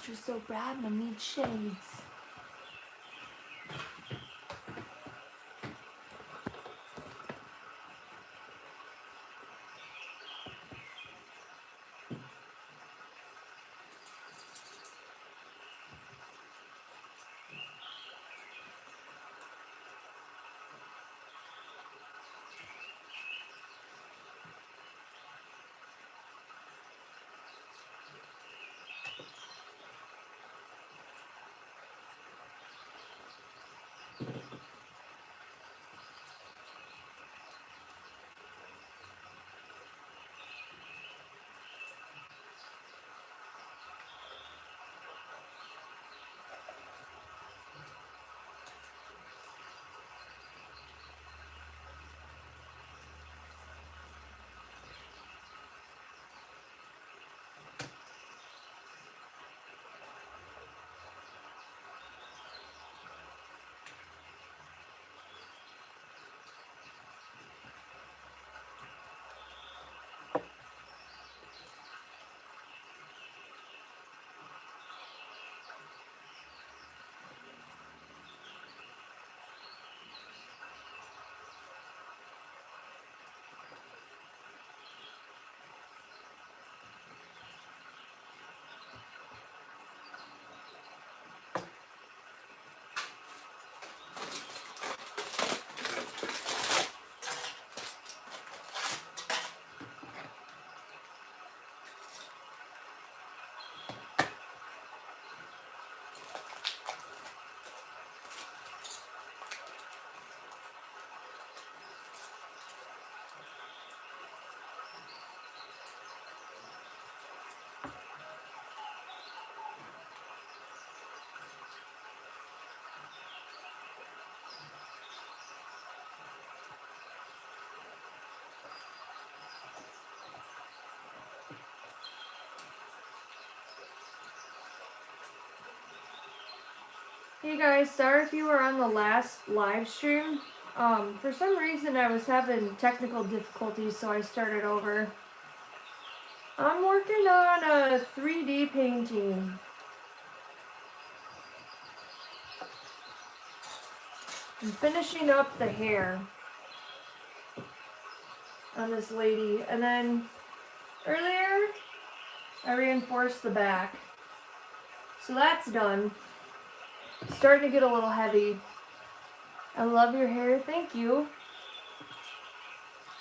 picture so bad and I need shades. Hey guys, sorry if you were on the last live stream. For some reason I was having technical difficulties, so I started over. I'm working on a 3D painting. I'm finishing up the hair on this lady, and then earlier I reinforced the back. So that's done. Starting to get a little heavy. I love your hair. Thank you.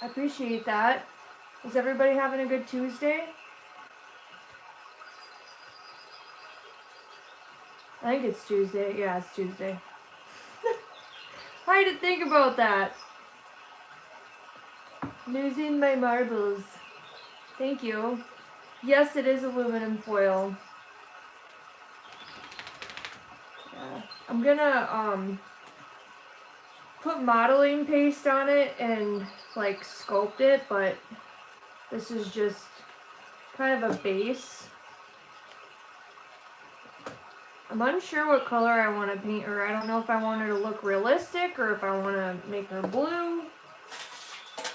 I appreciate that. Is everybody having a good Tuesday? I think it's Tuesday. Yeah, it's Tuesday. I had to think about that. Losing my marbles. Thank you. Yes, it is aluminum foil. Yeah. I'm gonna put modeling paste on it and like sculpt it, but this is just kind of a base. I'm unsure what color I want to paint her. I don't know if I want her to look realistic or if I want to make her blue.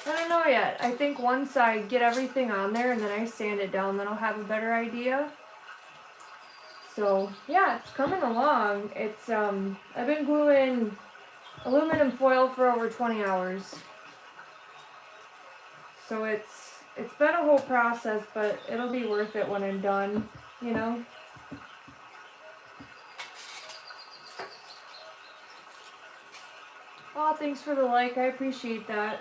I don't know yet. I think once I get everything on there and then I sand it down, then I'll have a better idea. So yeah, it's coming along. It's I've been gluing aluminum foil for over 20 hours. So it's been a whole process, but it'll be worth it when I'm done, you know? Oh, thanks for the like. I appreciate that.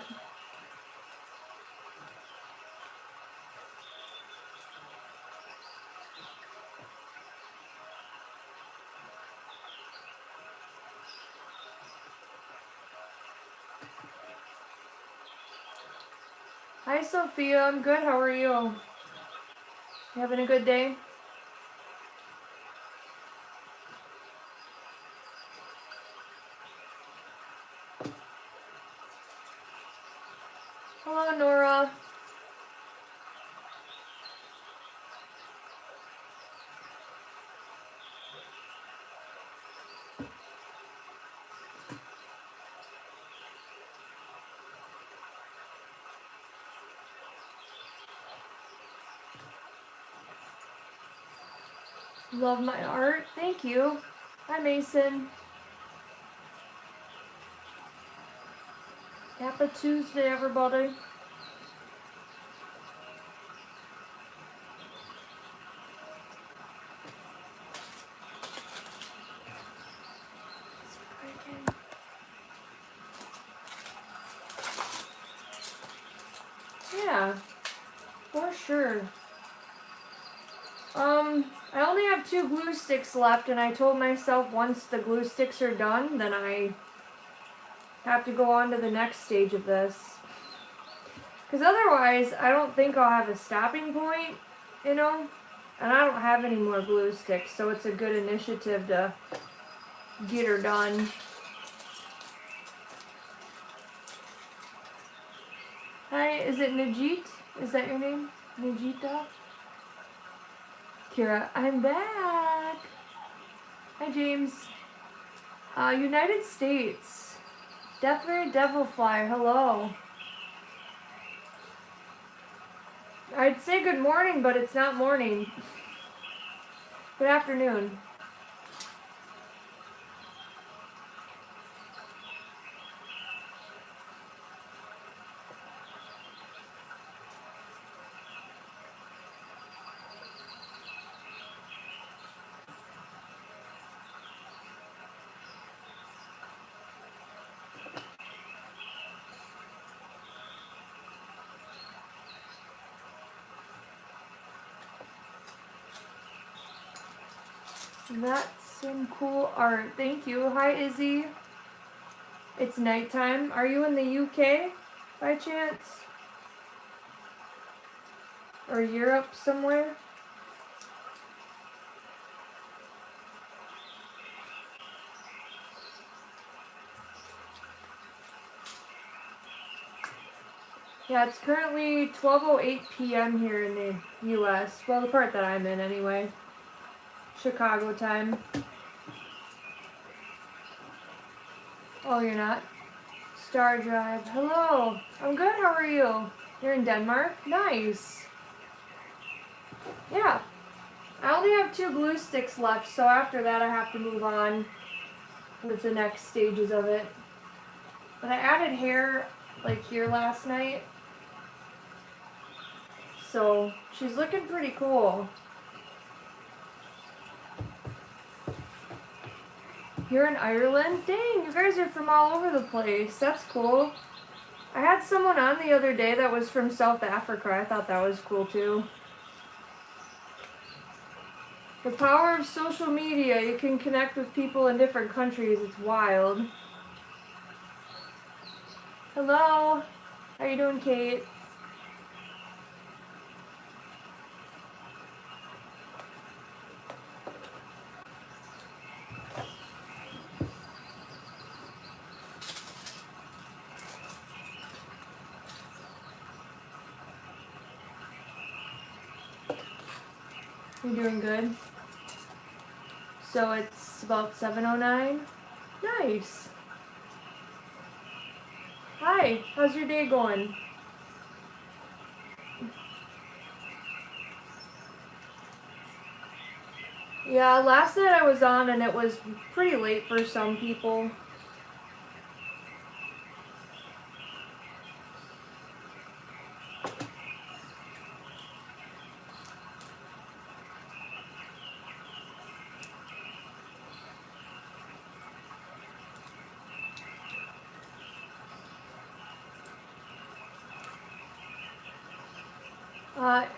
Hi, Sophia. I'm good. How are you? You having a good day? Hello, Nora. Love my art. Thank you. Hi, Mason. Happy Tuesday, everybody. Yeah, for sure. I only have 2 glue sticks left, and I told myself once the glue sticks are done, then I have to go on to the next stage of this. Because otherwise, I don't think I'll have a stopping point, you know? And I don't have any more glue sticks, so it's a good initiative to get her done. Hi, is it Najit? Is that your name? Najita? Kira, I'm back. Hi, James. United States. Definitely Devilfly, hello. I'd say good morning, but it's not morning. Good afternoon. That's some cool art. Thank you. Hi, Izzy. It's nighttime. Are you in the UK by chance? Or Europe somewhere? Yeah, it's currently 12:08 p.m. here in the US. Well, the part that I'm in anyway. Chicago time. Oh, you're not? Star Drive. Hello. I'm good. How are you? You're in Denmark? Nice. Yeah. I only have 2 glue sticks left, so after that I have to move on with the next stages of it. But I added hair like here last night. So she's looking pretty cool. You're in Ireland? Dang, you guys are from all over the place. That's cool. I had someone on the other day that was from South Africa. I thought that was cool too. The power of social media. You can connect with people in different countries. It's wild. Hello. How you doing, Kate? You're doing good. So it's about 7:09. Nice. Hi, how's your day going? Yeah, last night I was on and it was pretty late for some people.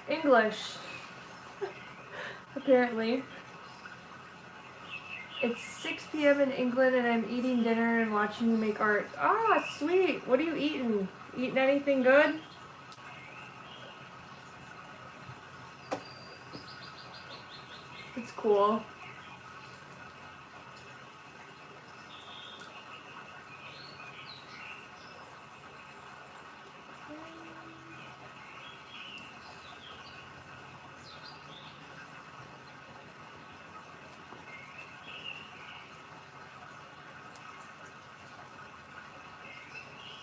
English. Apparently. It's 6 p.m. in England and I'm eating dinner and watching you make art. Ah, sweet. What are you eating? Eating anything good? It's cool.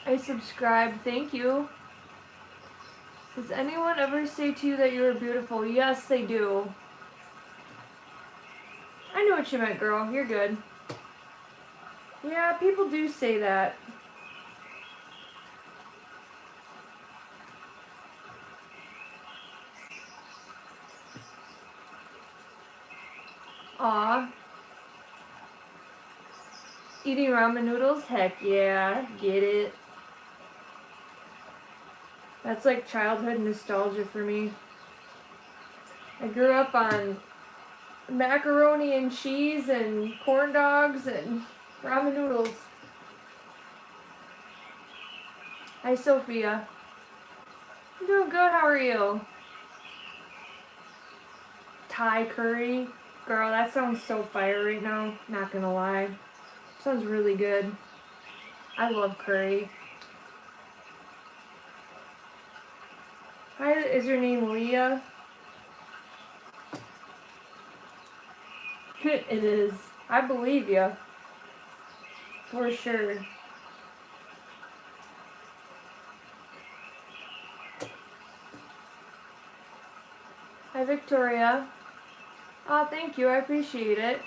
I subscribe. Thank you. Does anyone ever say to you that you are beautiful? Yes, they do. what you meant, girl. You're good. Yeah, people do say that. Aw. Eating ramen noodles? Heck yeah, get it. That's like childhood nostalgia for me. I grew up on macaroni and cheese and corn dogs and ramen noodles. Hi, Sophia. I'm doing good, how are you? Thai curry? Girl, that sounds so fire right now, not gonna lie. Sounds really good. I love curry. Hi, is your name Leah? It is. I believe you. For sure. Hi, Victoria. Oh, thank you. I appreciate it.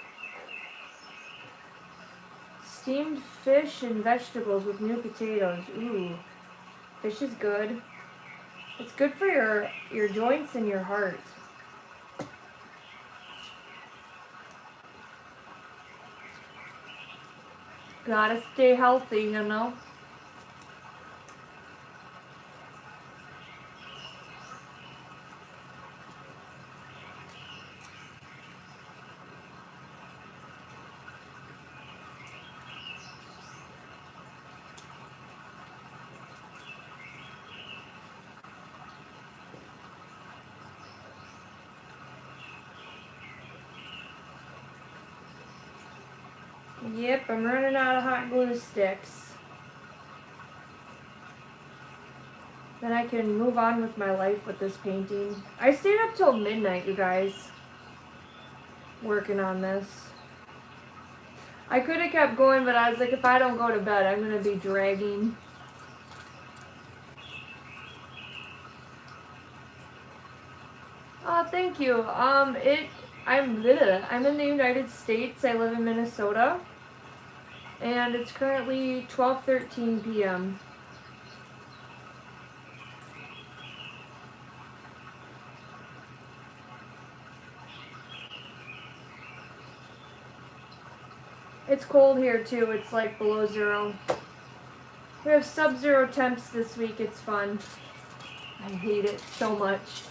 Steamed fish and vegetables with new potatoes. Ooh. Fish is good. It's good for your joints and your heart. Gotta stay healthy, you know? Yep, I'm running out of hot glue sticks. Then I can move on with my life with this painting. I stayed up till midnight, you guys, working on this. I could have kept going, but I was like, if I don't go to bed, I'm going to be dragging. Oh, thank you. I'm in the United States. I live in Minnesota. And it's currently 12:13 p.m. It's cold here too. It's like below zero. We have sub-zero temps this week. It's fun. I hate it so much.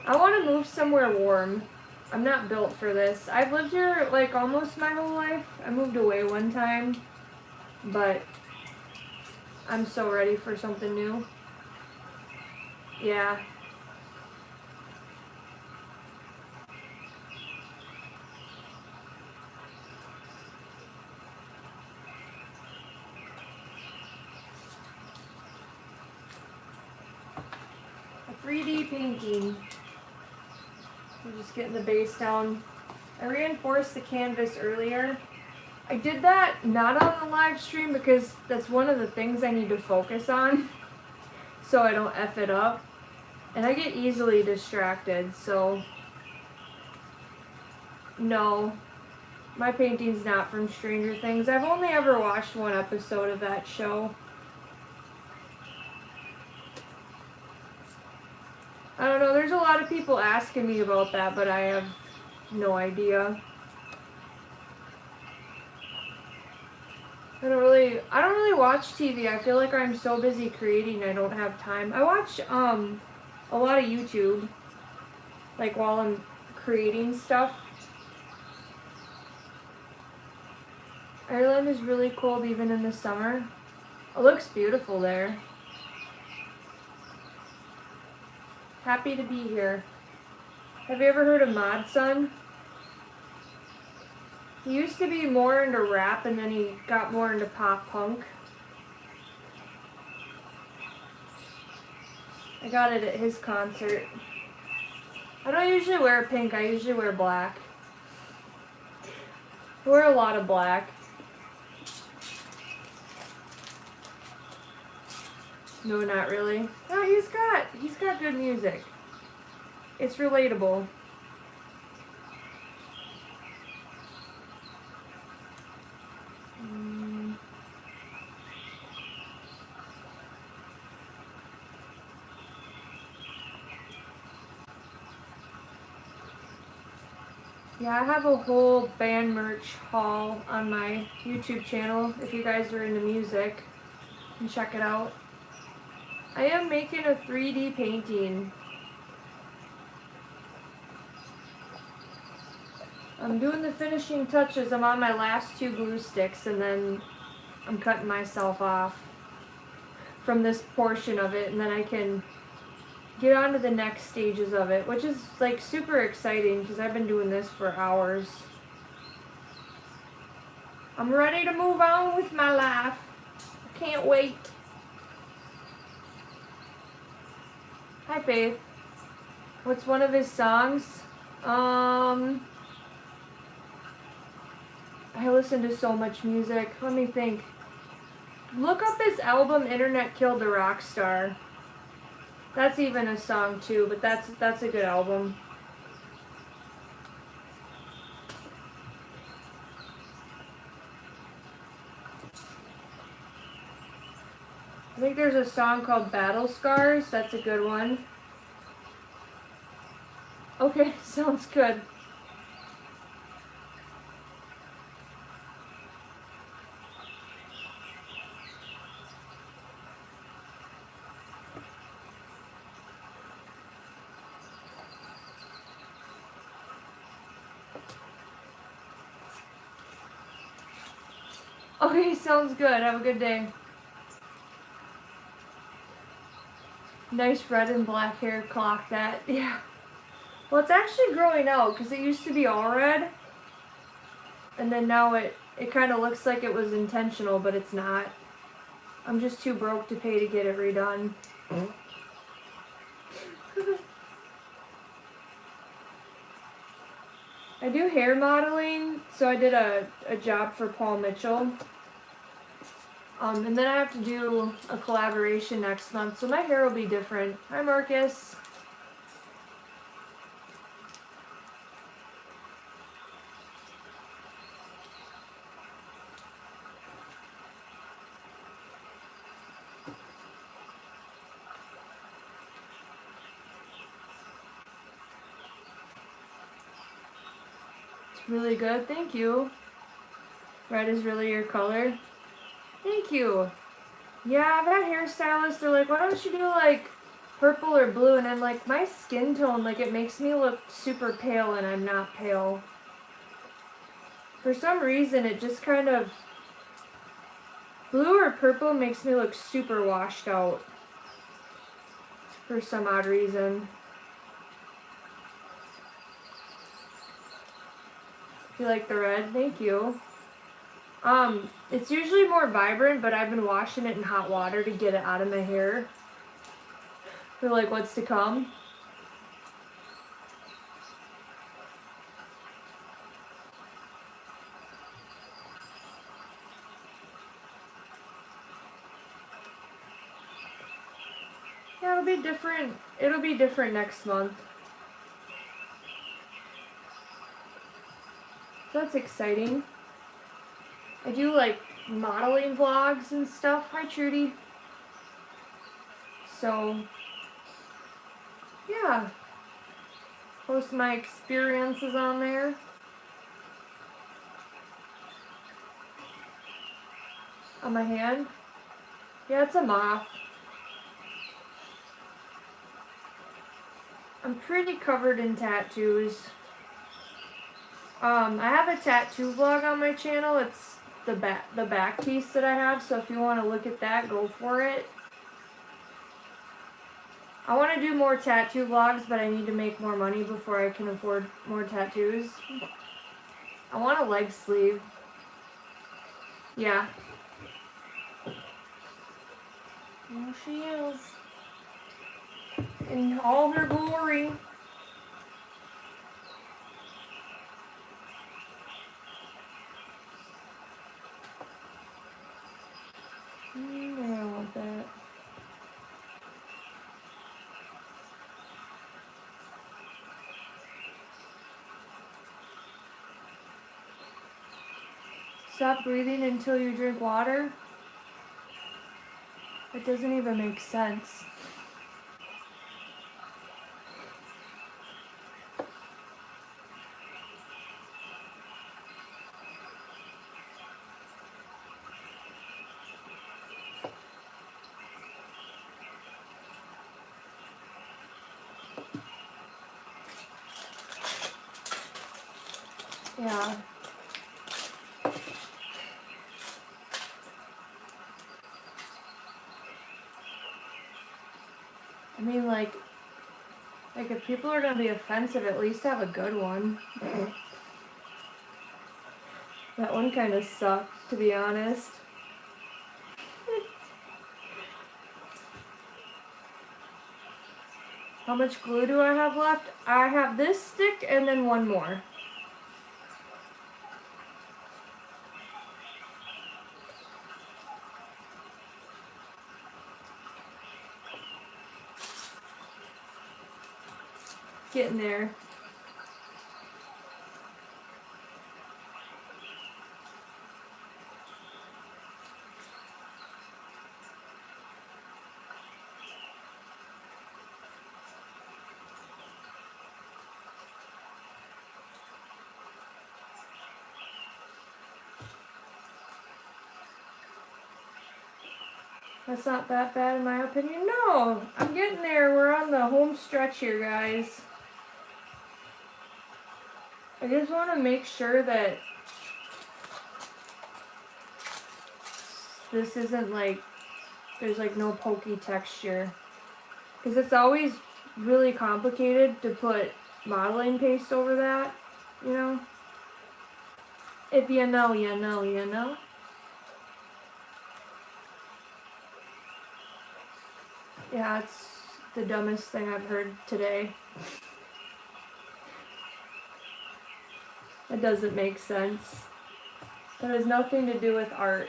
I want to move somewhere warm. I'm not built for this. I've lived here like almost my whole life. I moved away one time, but I'm so ready for something new. Yeah. A 3D painting. I'm just getting the base down. I reinforced the canvas earlier. I did that not on the live stream because that's one of the things I need to focus on so I don't F it up. And I get easily distracted, so no. My painting's not from Stranger Things. I've only ever watched one episode of that show. I don't know, there's a lot of people asking me about that, but I have no idea. I don't really watch TV. I feel like I'm so busy creating I don't have time. I watch a lot of YouTube, like while I'm creating stuff. Ireland is really cold even in the summer. It looks beautiful there. Happy to be here. Have you ever heard of Mod Sun? He used to be more into rap and then he got more into pop punk. I got it at his concert. I don't usually wear pink, I usually wear black. I wear a lot of black. No, not really. No, he's got good music. It's relatable. Yeah, I have a whole band merch haul on my YouTube channel. If you guys are into music, you can check it out. I am making a 3D painting. I'm doing the finishing touches. I'm on my last 2 glue sticks, and then I'm cutting myself off from this portion of it, and then I can get on to the next stages of it, which is like super exciting because I've been doing this for hours. I'm ready to move on with my life. I can't wait. Hi, Faith. What's one of his songs? I listen to so much music. Let me think. Look up his album Internet Killed the Rock Star. That's even a song too, but that's a good album. I think there's a song called Battle Scars. That's a good one. Okay, sounds good. Okay, sounds good. Have a good day. Nice red and black hair, clock that. Yeah. Well, it's actually growing out because it used to be all red. And then now it kind of looks like it was intentional, but it's not. I'm just too broke to pay to get it redone. I do hair modeling, so I did a job for Paul Mitchell. And then I have to do a collaboration next month, so my hair will be different. Hi, Marcus. It's really good, thank you. Red is really your color. Thank you. Yeah, that hairstylist, they're like, why don't you do like purple or blue? And I'm like, my skin tone, like it makes me look super pale and I'm not pale. For some reason, it just kind of, blue or purple makes me look super washed out. For some odd reason. You like the red? Thank you. It's usually more vibrant, but I've been washing it in hot water to get it out of my hair for like what's to come. Yeah, it'll be different. It'll be different next month. So that's exciting. I do like modeling vlogs and stuff. Hi, Trudy. So, yeah. Post my experiences on there. On my hand. Yeah, it's a moth. I'm pretty covered in tattoos. I have a tattoo vlog on my channel. It's the back piece that I have, so if you want to look at that, go for it. I want to do more tattoo vlogs, but I need to make more money before I can afford more tattoos. I want a leg sleeve. Yeah. There she is. In all her glory. I want that. Stop breathing until you drink water? It doesn't even make sense. Yeah. I mean, like if people are gonna be offensive, at least have a good one. That one kind of sucked, to be honest. How much glue do I have left? I have this stick and then one more. Getting there. That's not that bad in my opinion. No, I'm getting there. We're on the home stretch here, guys. I just want to make sure that this isn't like, there's like no pokey texture. Because it's always really complicated to put modeling paste over that, you know? If you know, you know, you know. Yeah, it's the dumbest thing I've heard today. It doesn't make sense. It has nothing to do with art.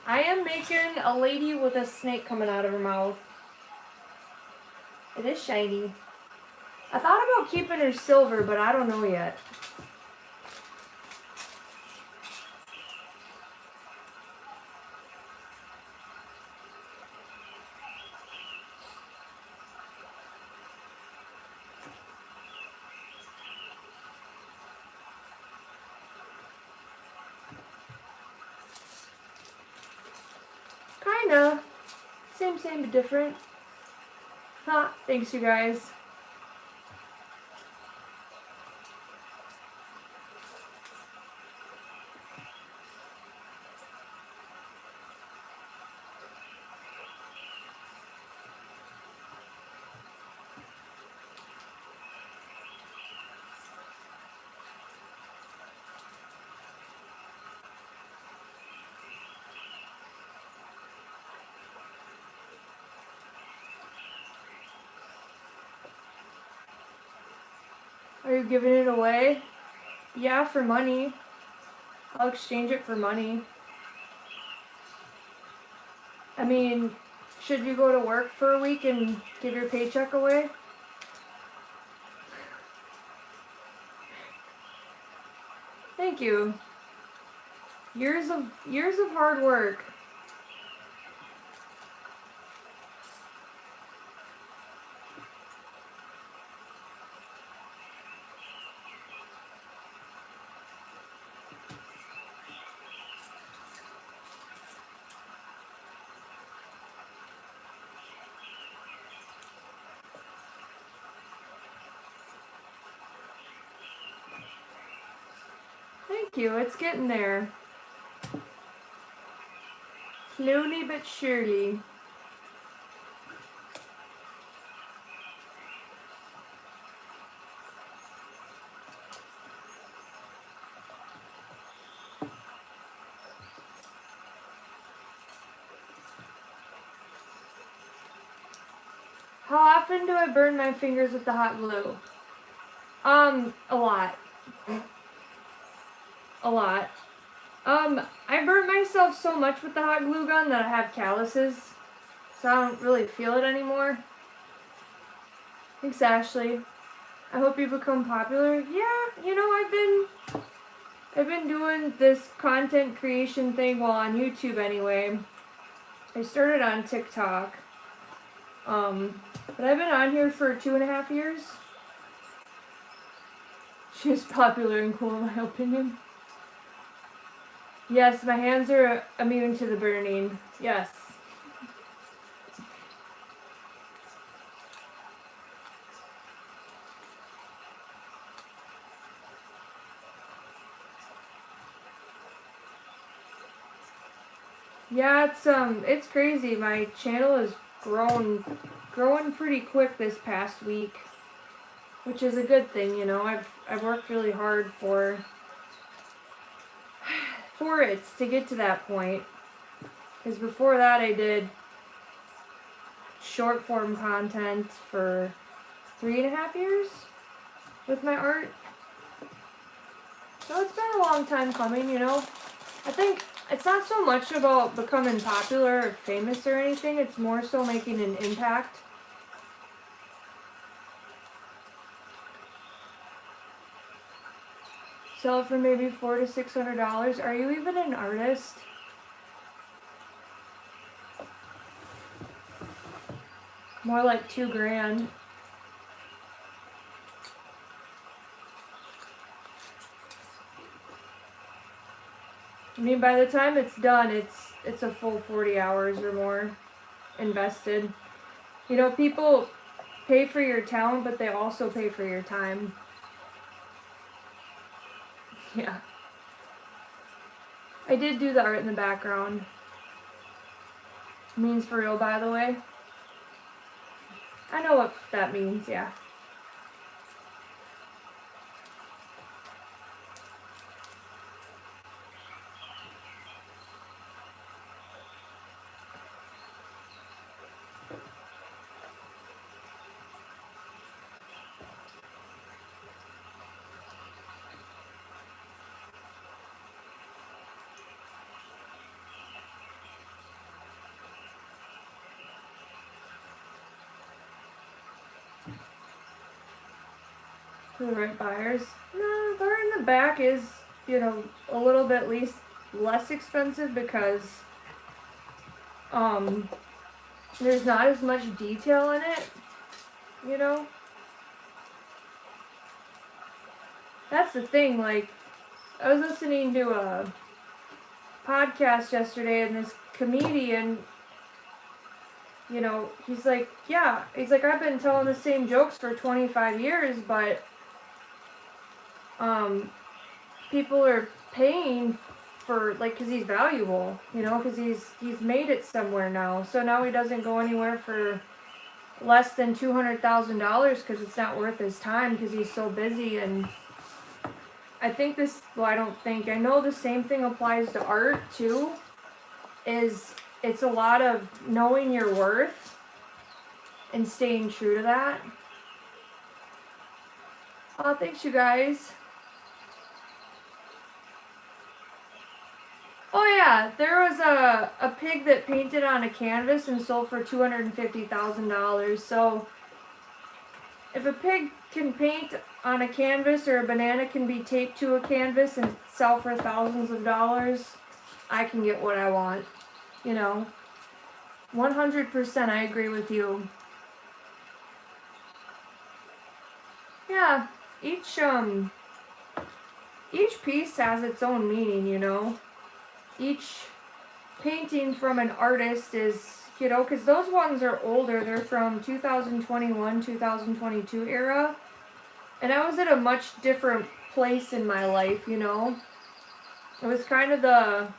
I am making a lady with a snake coming out of her mouth. It is shiny. I thought about keeping her silver, but I don't know yet. Kinda. Same, but different. Huh, thanks you guys. Are you giving it away? Yeah, for money. I'll exchange it for money. I mean, should you go to work for a week and give your paycheck away? Thank you. Years of hard work. Thank you, it's getting there. Slowly but surely. How often do I burn my fingers with the hot glue? A lot. A lot. I burnt myself so much with the hot glue gun that I have calluses, so I don't really feel it anymore. Thanks, Ashley. I hope you become popular. Yeah, you know, I've been doing this content creation thing while on YouTube anyway. I started on TikTok. But I've been on here for 2.5 years. She's popular and cool in my opinion. Yes, my hands are immune to the burning. Yes. Yeah, it's crazy. My channel has growing pretty quick this past week, which is a good thing, you know. I've worked really hard for it to get to that point. Because before that, I did short form content for 3.5 years with my art. So it's been a long time coming, you know. I think it's not so much about becoming popular or famous or anything. It's more so making an impact. Sell it for maybe $400 to $600. Are you even an artist? More like $2,000. I mean, by the time it's done, it's a full 40 hours or more invested. You know, people pay for your talent, but they also pay for your time. Yeah. I did do the art in the background. Means for real, by the way. I know what that means, yeah. For the right buyers. No, the art in the back is, you know, a little bit less expensive because there's not as much detail in it, you know. That's the thing, like, I was listening to a podcast yesterday and this comedian, you know, he's like, I've been telling the same jokes for 25 years, but people are paying for, like, because he's valuable, you know, because he's made it somewhere now. So now he doesn't go anywhere for less than $200,000 because it's not worth his time because he's so busy. And I think I know the same thing applies to art too, is it's a lot of knowing your worth and staying true to that. Oh, thanks you guys. Oh yeah, there was a pig that painted on a canvas and sold for $250,000. So if a pig can paint on a canvas or a banana can be taped to a canvas and sell for thousands of dollars, I can get what I want, you know. 100% I agree with you. Yeah, each piece has its own meaning, you know. Each painting from an artist is, you know, because those ones are older. They're from 2021, 2022 era. And I was at a much different place in my life, you know. It was kind of the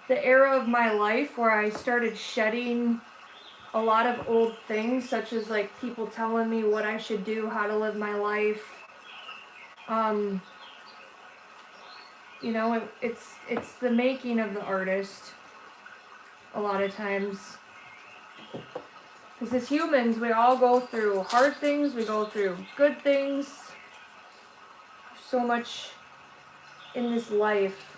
era of my life where I started shedding a lot of old things, such as, like, people telling me what I should do, how to live my life. You know, it's the making of the artist a lot of times. Because as humans, we all go through hard things, we go through good things. So much in this life.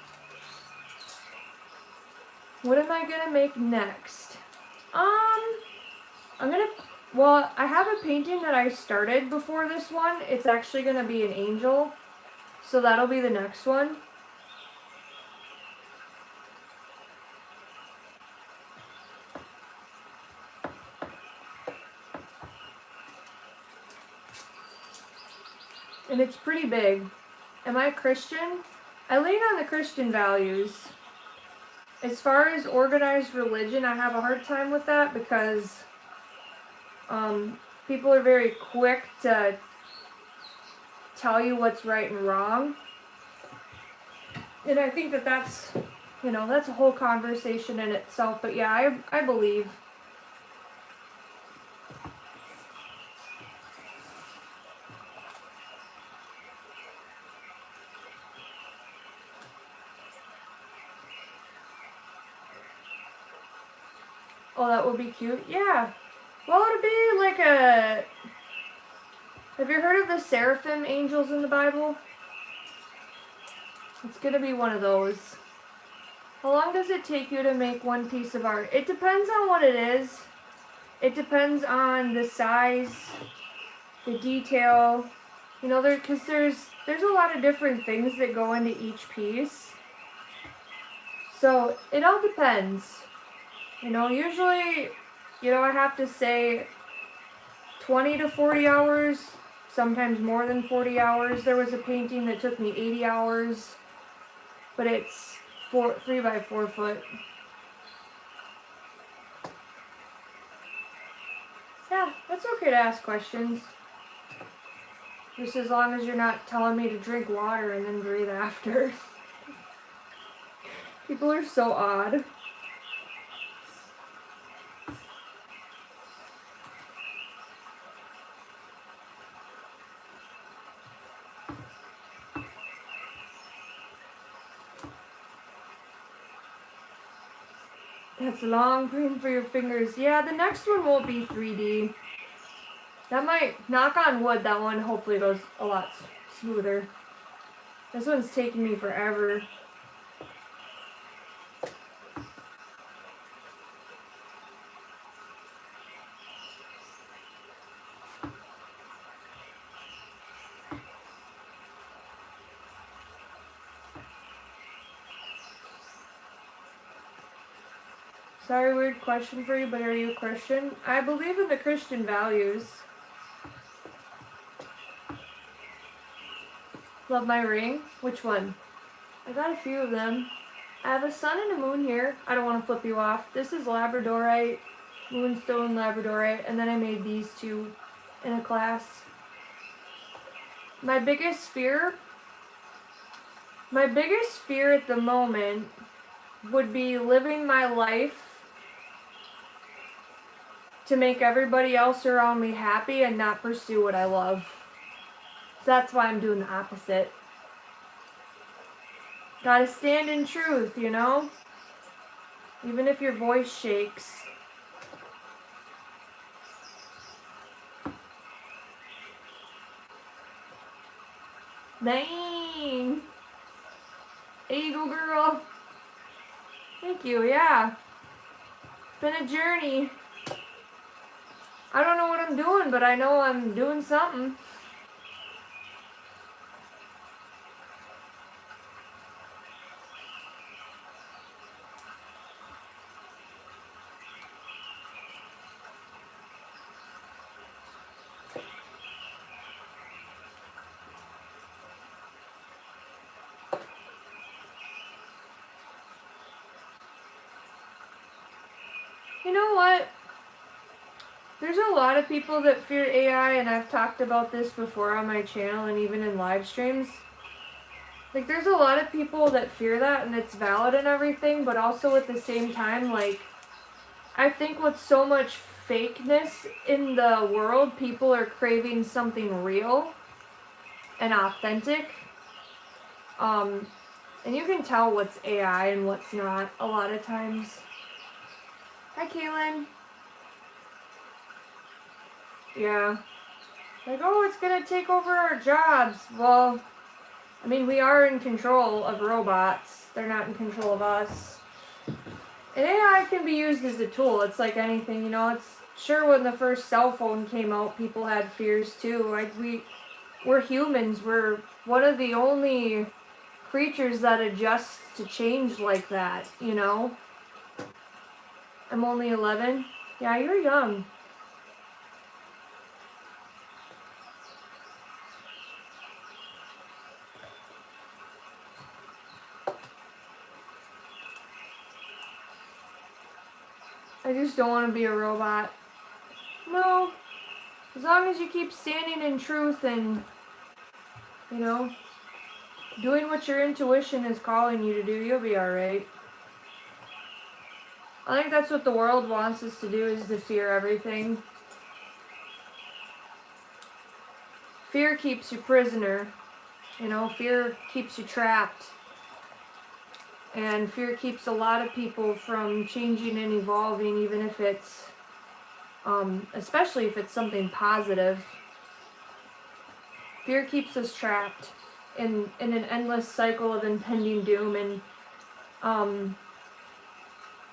What am I gonna make next? I have a painting that I started before this one. It's actually gonna be an angel. So that'll be the next one. And it's pretty big. Am I Christian? I lean on the Christian values. As far as organized religion, I have a hard time with that because people are very quick to tell you what's right and wrong. And I think that that's You know, that's a whole conversation in itself. But yeah, I believe. Oh, that would be cute. Yeah. Well, it'd be like a... Have you heard of the seraphim angels in the Bible? It's gonna be one of those. How long does it take you to make one piece of art? It depends on what it is. It depends on the size, the detail. You know, because there's a lot of different things that go into each piece. So it all depends. You know, usually, you know, I have to say 20 to 40 hours, sometimes more than 40 hours. There was a painting that took me 80 hours, but it's 3 by 4 foot. Yeah, that's okay to ask questions. Just as long as you're not telling me to drink water and then breathe after. People are so odd. That's long praying for your fingers. Yeah, the next one won't be 3D. That might, knock on wood, that one hopefully goes a lot smoother. This one's taking me forever. Sorry, weird question for you, but are you a Christian? I believe in the Christian values. Love my ring? Which one? I got a few of them. I have a sun and a moon here. I don't want to flip you off. This is labradorite, moonstone labradorite, and then I made these two in a class. My biggest fear at the moment would be living my life to make everybody else around me happy and not pursue what I love. So that's why I'm doing the opposite. Gotta stand in truth, you know? Even if your voice shakes. Dang! There you go, girl. Thank you, yeah. It's been a journey. I don't know what I'm doing, but I know I'm doing something. You know what? There's a lot of people that fear AI, and I've talked about this before on my channel and even in live streams. Like, there's a lot of people that fear that, and it's valid and everything, but also at the same time, like, I think with so much fakeness in the world, people are craving something real and authentic. And you can tell what's AI and what's not a lot of times. Hi, Kaylin. Yeah. Like, oh, it's gonna take over our jobs. Well, I mean, we are in control of robots. They're not in control of us. And AI can be used as a tool. It's like anything, you know. It's sure when the first cell phone came out, people had fears too. Like, we're humans. We're one of the only creatures that adjusts to change like that, you know. I'm only 11. Yeah, you're young. I just don't want to be a robot. No. As long as you keep standing in truth and, you know, doing what your intuition is calling you to do, you'll be alright. I think that's what the world wants us to do, is to fear everything. Fear keeps you prisoner. You know, fear keeps you trapped. And fear keeps a lot of people from changing and evolving, even if it's, especially if it's something positive. Fear keeps us trapped in an endless cycle of impending doom. And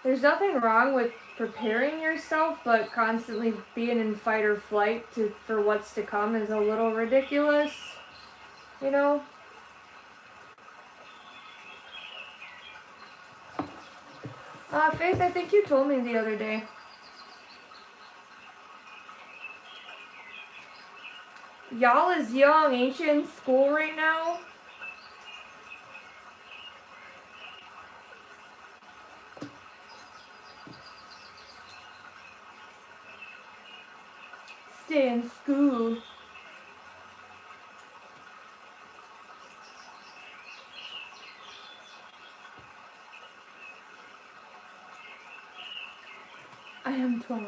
there's nothing wrong with preparing yourself, but constantly being in fight or flight for what's to come is a little ridiculous, you know? Faith, I think you told me the other day. Y'all is young, ain't you in school right now? Stay in school. I am 12.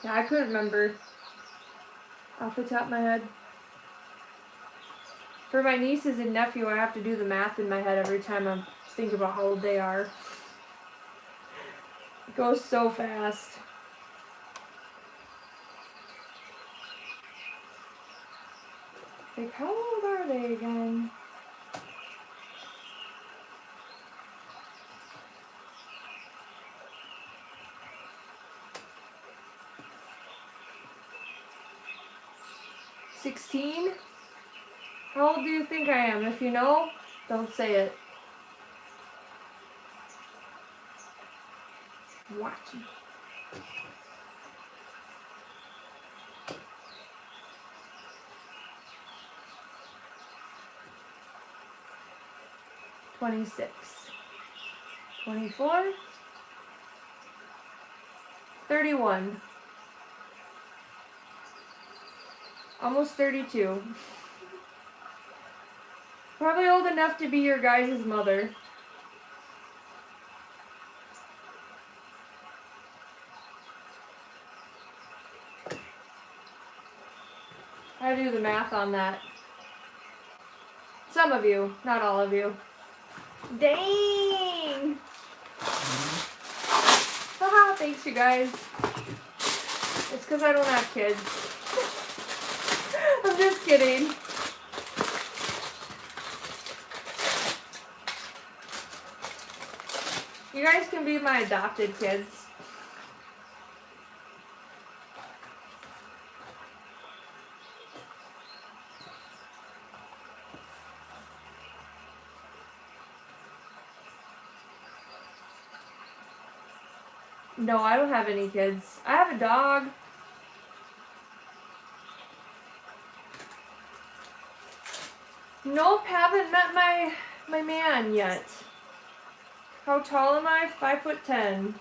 Yeah, I couldn't remember off the top of my head. For my nieces and nephew, I have to do the math in my head every time I think about how old they are. It goes so fast. Like, how old are they again? $16? How old do you think I am? If you know, don't say it. Watching. $26. $24. $31. Almost 32. Probably old enough to be your guys' mother. I do the math on that. Some of you, not all of you. Dang! Haha, thanks you guys. It's because I don't have kids. I'm just kidding. You guys can be my adopted kids. No, I don't have any kids. I have a dog. Nope, haven't met my man yet. How tall am I? 5'10".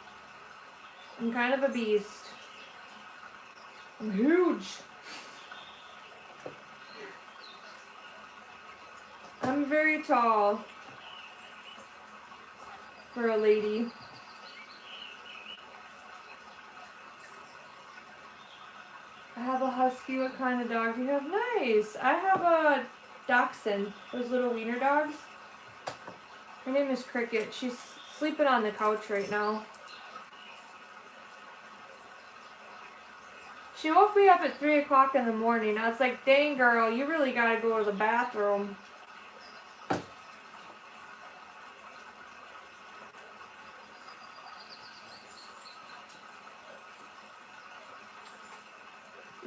I'm kind of a beast. I'm huge. I'm very tall for a lady. I have a husky. What kind of dog do you have? Nice. I have a dachshund. Those little wiener dogs. Her name is Cricket. She's sleeping on the couch right now. She woke me up at 3 o'clock in the morning. I was like, dang girl, you really gotta go to the bathroom.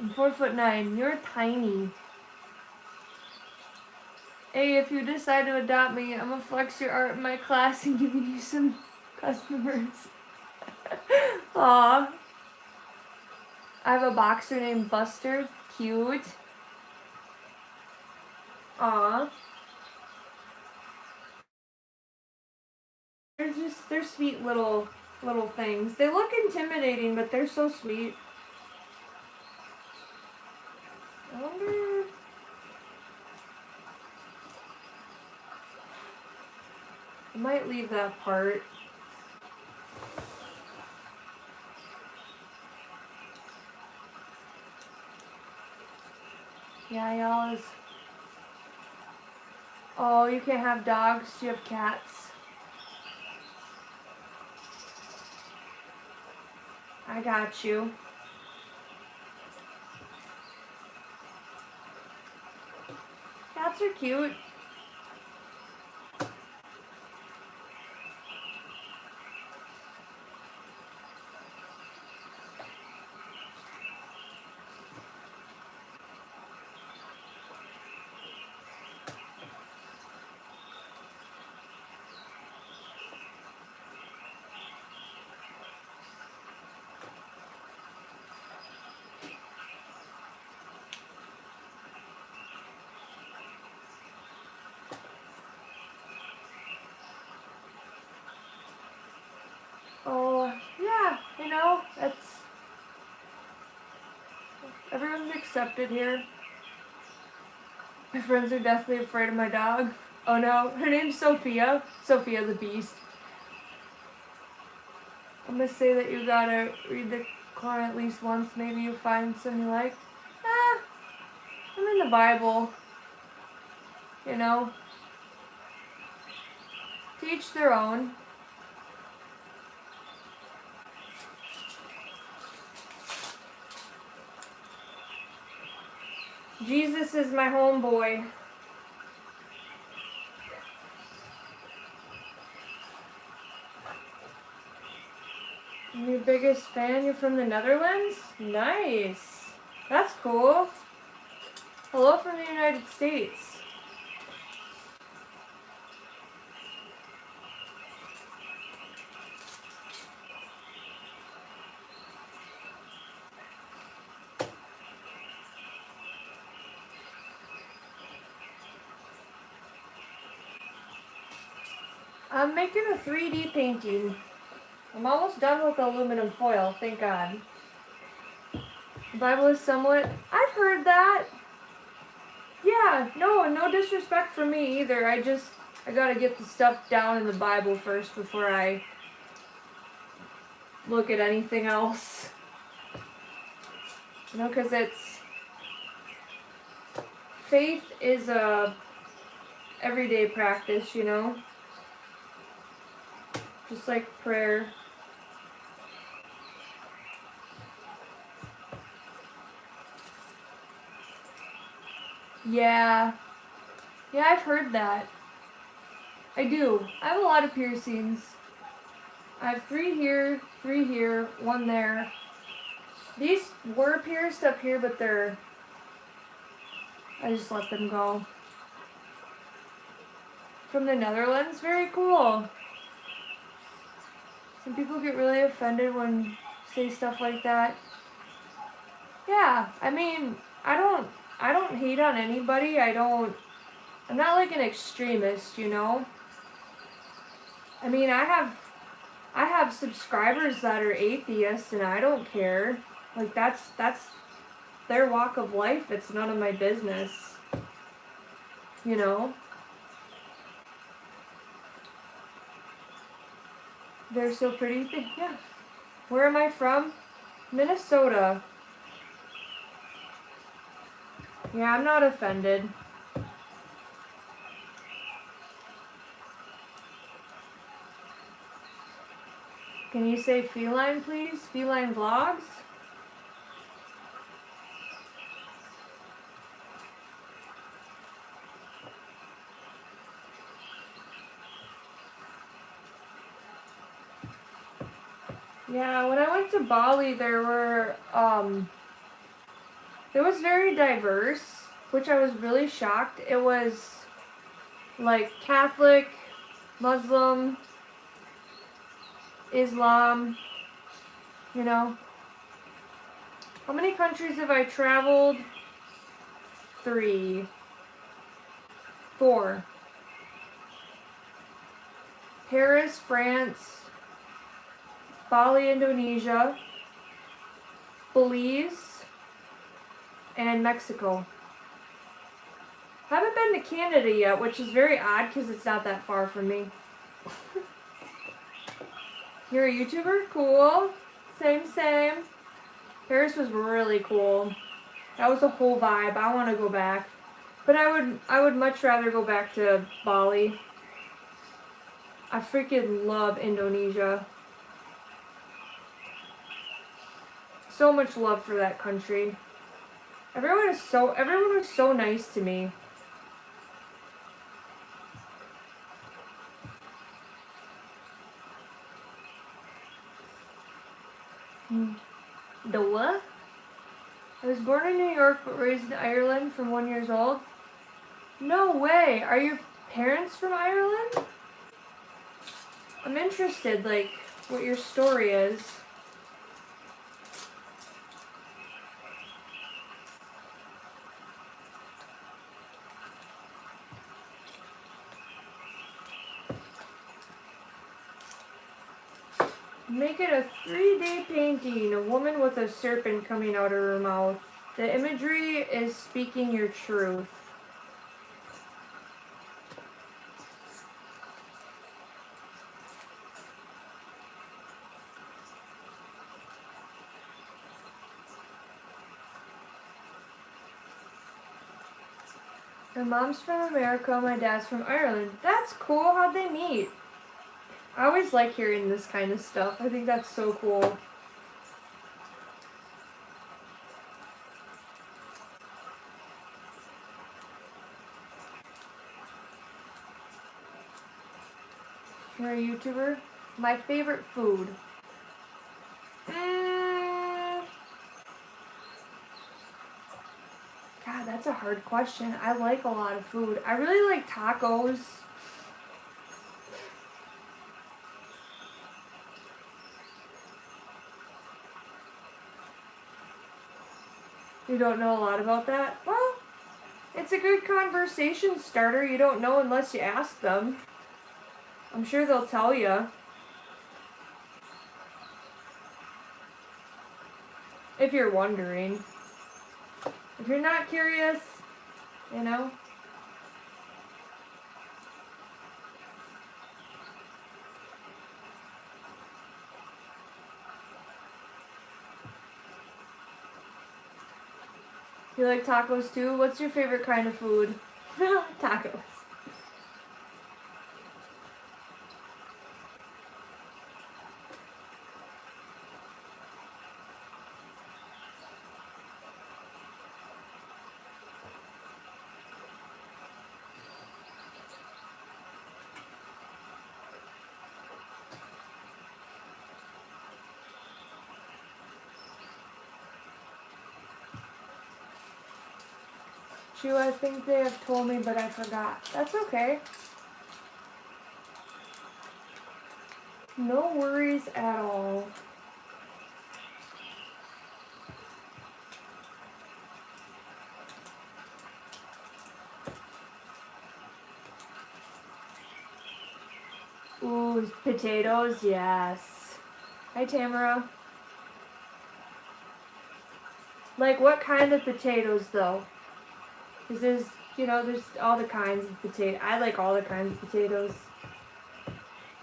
I'm 4'9". You're tiny. Hey, if you decide to adopt me, I'm gonna flex your art in my class and give you some customers. Aw. I have a boxer named Buster. Cute. Aw. They're sweet little things. They look intimidating, but they're so sweet. I wonder. I might leave that part. Yeah, y'all is. Oh, you can't have dogs. You have cats. I got you. Cats are cute. Oh, yeah, you know, everyone's accepted here. My friends are definitely afraid of my dog. Oh no, her name's Sophia. Sophia the Beast. I'm gonna say that you gotta read the Quran at least once. Maybe you find something you like. I'm in the Bible. You know, to each their own. Jesus is my homeboy. I'm your biggest fan? You're from the Netherlands? Nice. That's cool. Hello from the United States. I'm making a 3D painting. I'm almost done with the aluminum foil, thank God. The Bible is somewhat... I've heard that. Yeah, no disrespect for me either. I gotta get the stuff down in the Bible first before I look at anything else. You know, because faith is a everyday practice, you know? Just like prayer. Yeah. Yeah, I've heard that. I do. I have a lot of piercings. I have 3 here, 1 there. These were pierced up here, but I just let them go. From the Netherlands? Very cool. Some people get really offended when you say stuff like that. Yeah, I mean, I don't hate on anybody. I'm not like an extremist, you know? I mean, I have subscribers that are atheists and I don't care. Like that's their walk of life. It's none of my business. You know? They're so pretty. Yeah. Where am I from? Minnesota. Yeah, I'm not offended. Can you say feline, please? Feline vlogs? Yeah, when I went to Bali, there was very diverse, which I was really shocked. It was like Catholic, Muslim, Islam, you know. How many countries have I traveled? 3. 4. Paris, France, Bali, Indonesia, Belize, and Mexico. Haven't been to Canada yet, which is very odd because it's not that far from me. You're a YouTuber? Cool. Same. Paris was really cool. That was a whole vibe. I want to go back. But I would much rather go back to Bali. I freaking love Indonesia. So much love for that country. Everyone was so nice to me. The what? I was born in New York but raised in Ireland from 1 year old. No way! Are your parents from Ireland? I'm interested, like, what your story is. Make it a 3-day painting. A woman with a serpent coming out of her mouth. The imagery is speaking your truth. My mom's from America, my dad's from Ireland. That's cool. How'd they meet? I always like hearing this kind of stuff. I think that's so cool. You're a YouTuber? My favorite food. God, that's a hard question. I like a lot of food. I really like tacos. You don't know a lot about that? Well, it's a good conversation starter. You don't know unless you ask them. I'm sure they'll tell you. If you're wondering. If you're not curious, you know. You like tacos too? What's your favorite kind of food? Tacos. Chew, I think they have told me, but I forgot. That's okay. No worries at all. Ooh, potatoes, yes. Hi, Tamara. Like, what kind of potatoes, though? Because there's, you know, there's all the kinds of potatoes. I like all the kinds of potatoes.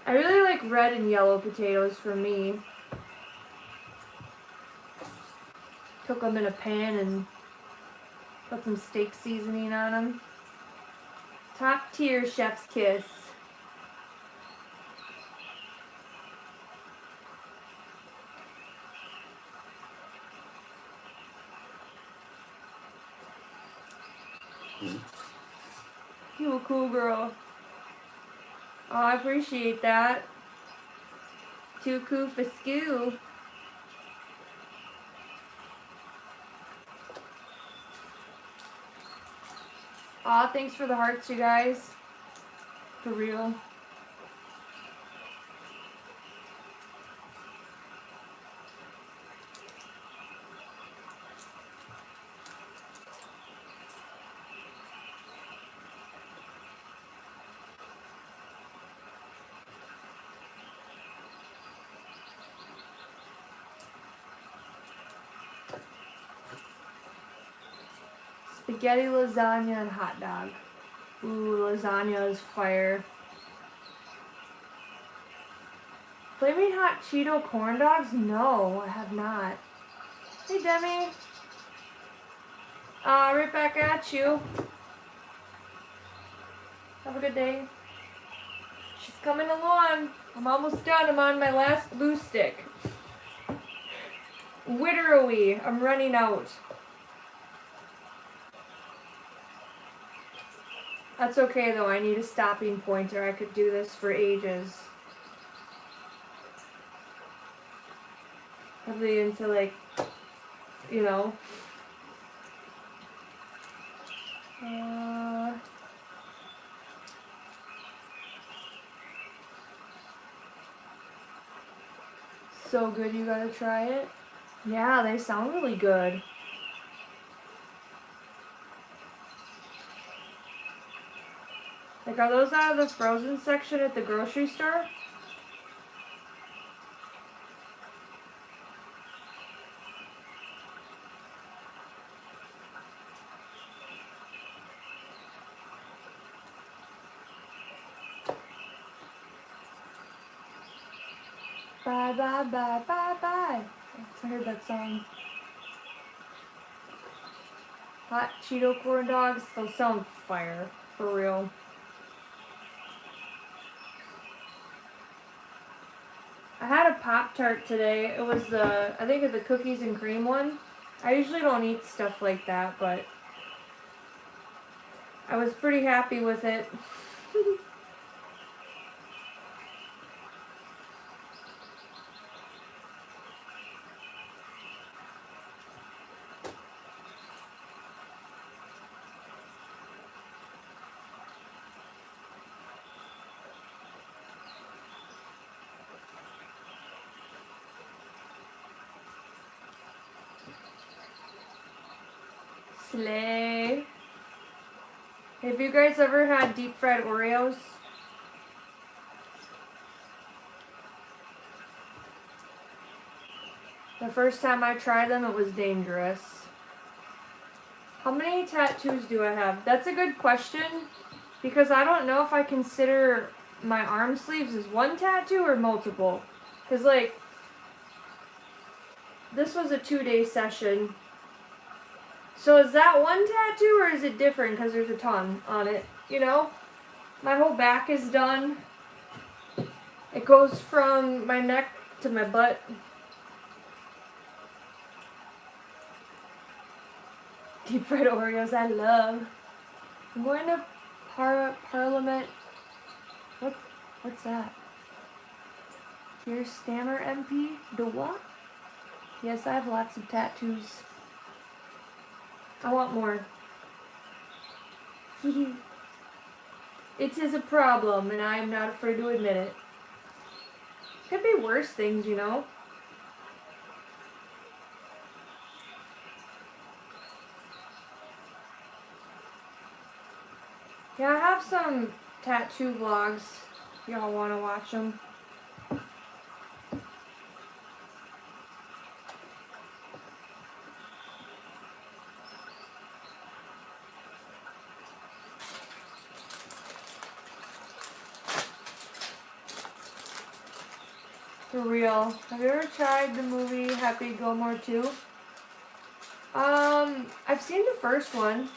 I really like red and yellow potatoes for me. Cook them in a pan and put some steak seasoning on them. Top tier chef's kiss. You a cool girl. Oh, I appreciate that. Too cool for school. Aw, thanks for the hearts, you guys. For real. Spaghetti, lasagna, and hot dog. Ooh, lasagna is fire. Flaming hot Cheeto corn dogs? No, I have not. Hey, Demi. Right back at you. Have a good day. She's coming along. I'm almost done. I'm on my last glue stick. Literally, I'm running out. That's okay though, I need a stopping point or I could do this for ages. Probably into like, you know. So good, you gotta try it. Yeah, they sound really good. Like, are those out of the frozen section at the grocery store? Bye, bye, bye, bye, bye. I heard that song. Hot Cheeto corn dogs, those sound fire, for real. I had a Pop-Tart today. It was I think it's the cookies and cream one. I usually don't eat stuff like that, but I was pretty happy with it. Slay. Have you guys ever had deep fried Oreos? The first time I tried them, it was dangerous. How many tattoos do I have? That's a good question, because I don't know if I consider my arm sleeves as one tattoo or multiple. Because, like, this was a 2-day session. So is that one tattoo or is it different because there's a ton on it? You know? My whole back is done. It goes from my neck to my butt. Deep fried Oreos, I love. I'm going to Parliament. What's that? Dear Stammer MP? The what? Yes, I have lots of tattoos. I want more. It is a problem, and I am not afraid to admit it. Could be worse things, you know? Yeah, I have some tattoo vlogs. Y'all want to watch them? For real. Have you ever tried the movie Happy Gilmore 2? I've seen the first one.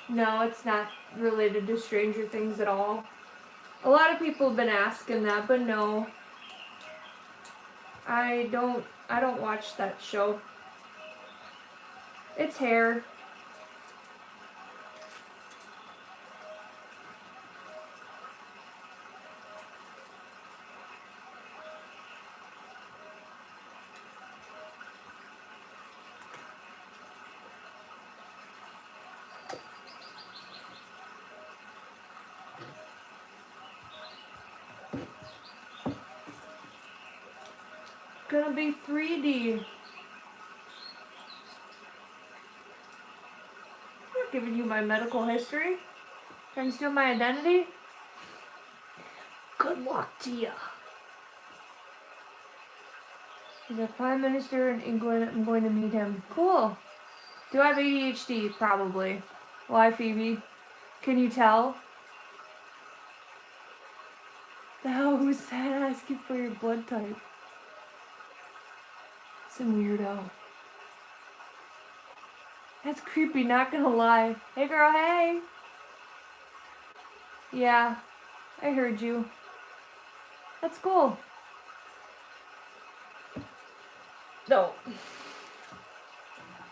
No, it's not related to Stranger Things at all. A lot of people have been asking that, but no. I don't watch that show. It's hair. Gonna be 3D. I'm not giving you my medical history. Trying to steal my identity? Good luck to ya. He's a prime minister in England. I'm going to meet him. Cool. Do I have ADHD? Probably. Why, Phoebe? Can you tell? The hell was that asking for your blood type? Some weirdo. That's creepy, not gonna lie. Hey girl, hey! Yeah, I heard you. That's cool. No.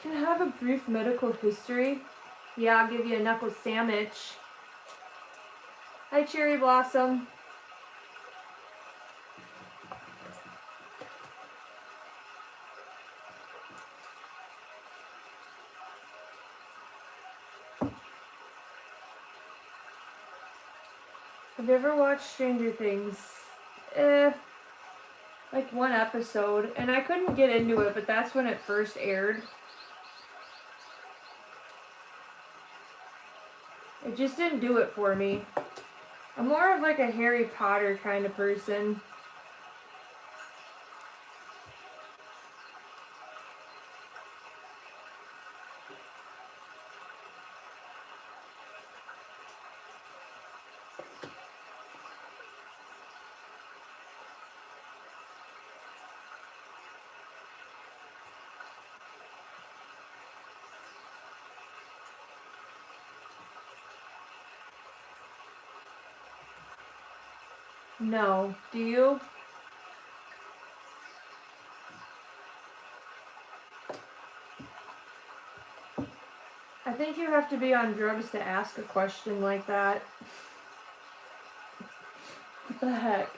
Can I have a brief medical history? Yeah, I'll give you a knuckle sandwich. Hi, Cherry Blossom. Have you ever watched Stranger Things? Like one episode, and I couldn't get into it, but that's when it first aired. It just didn't do it for me. I'm more of like a Harry Potter kind of person. No. Do you? I think you have to be on drugs to ask a question like that. What the heck?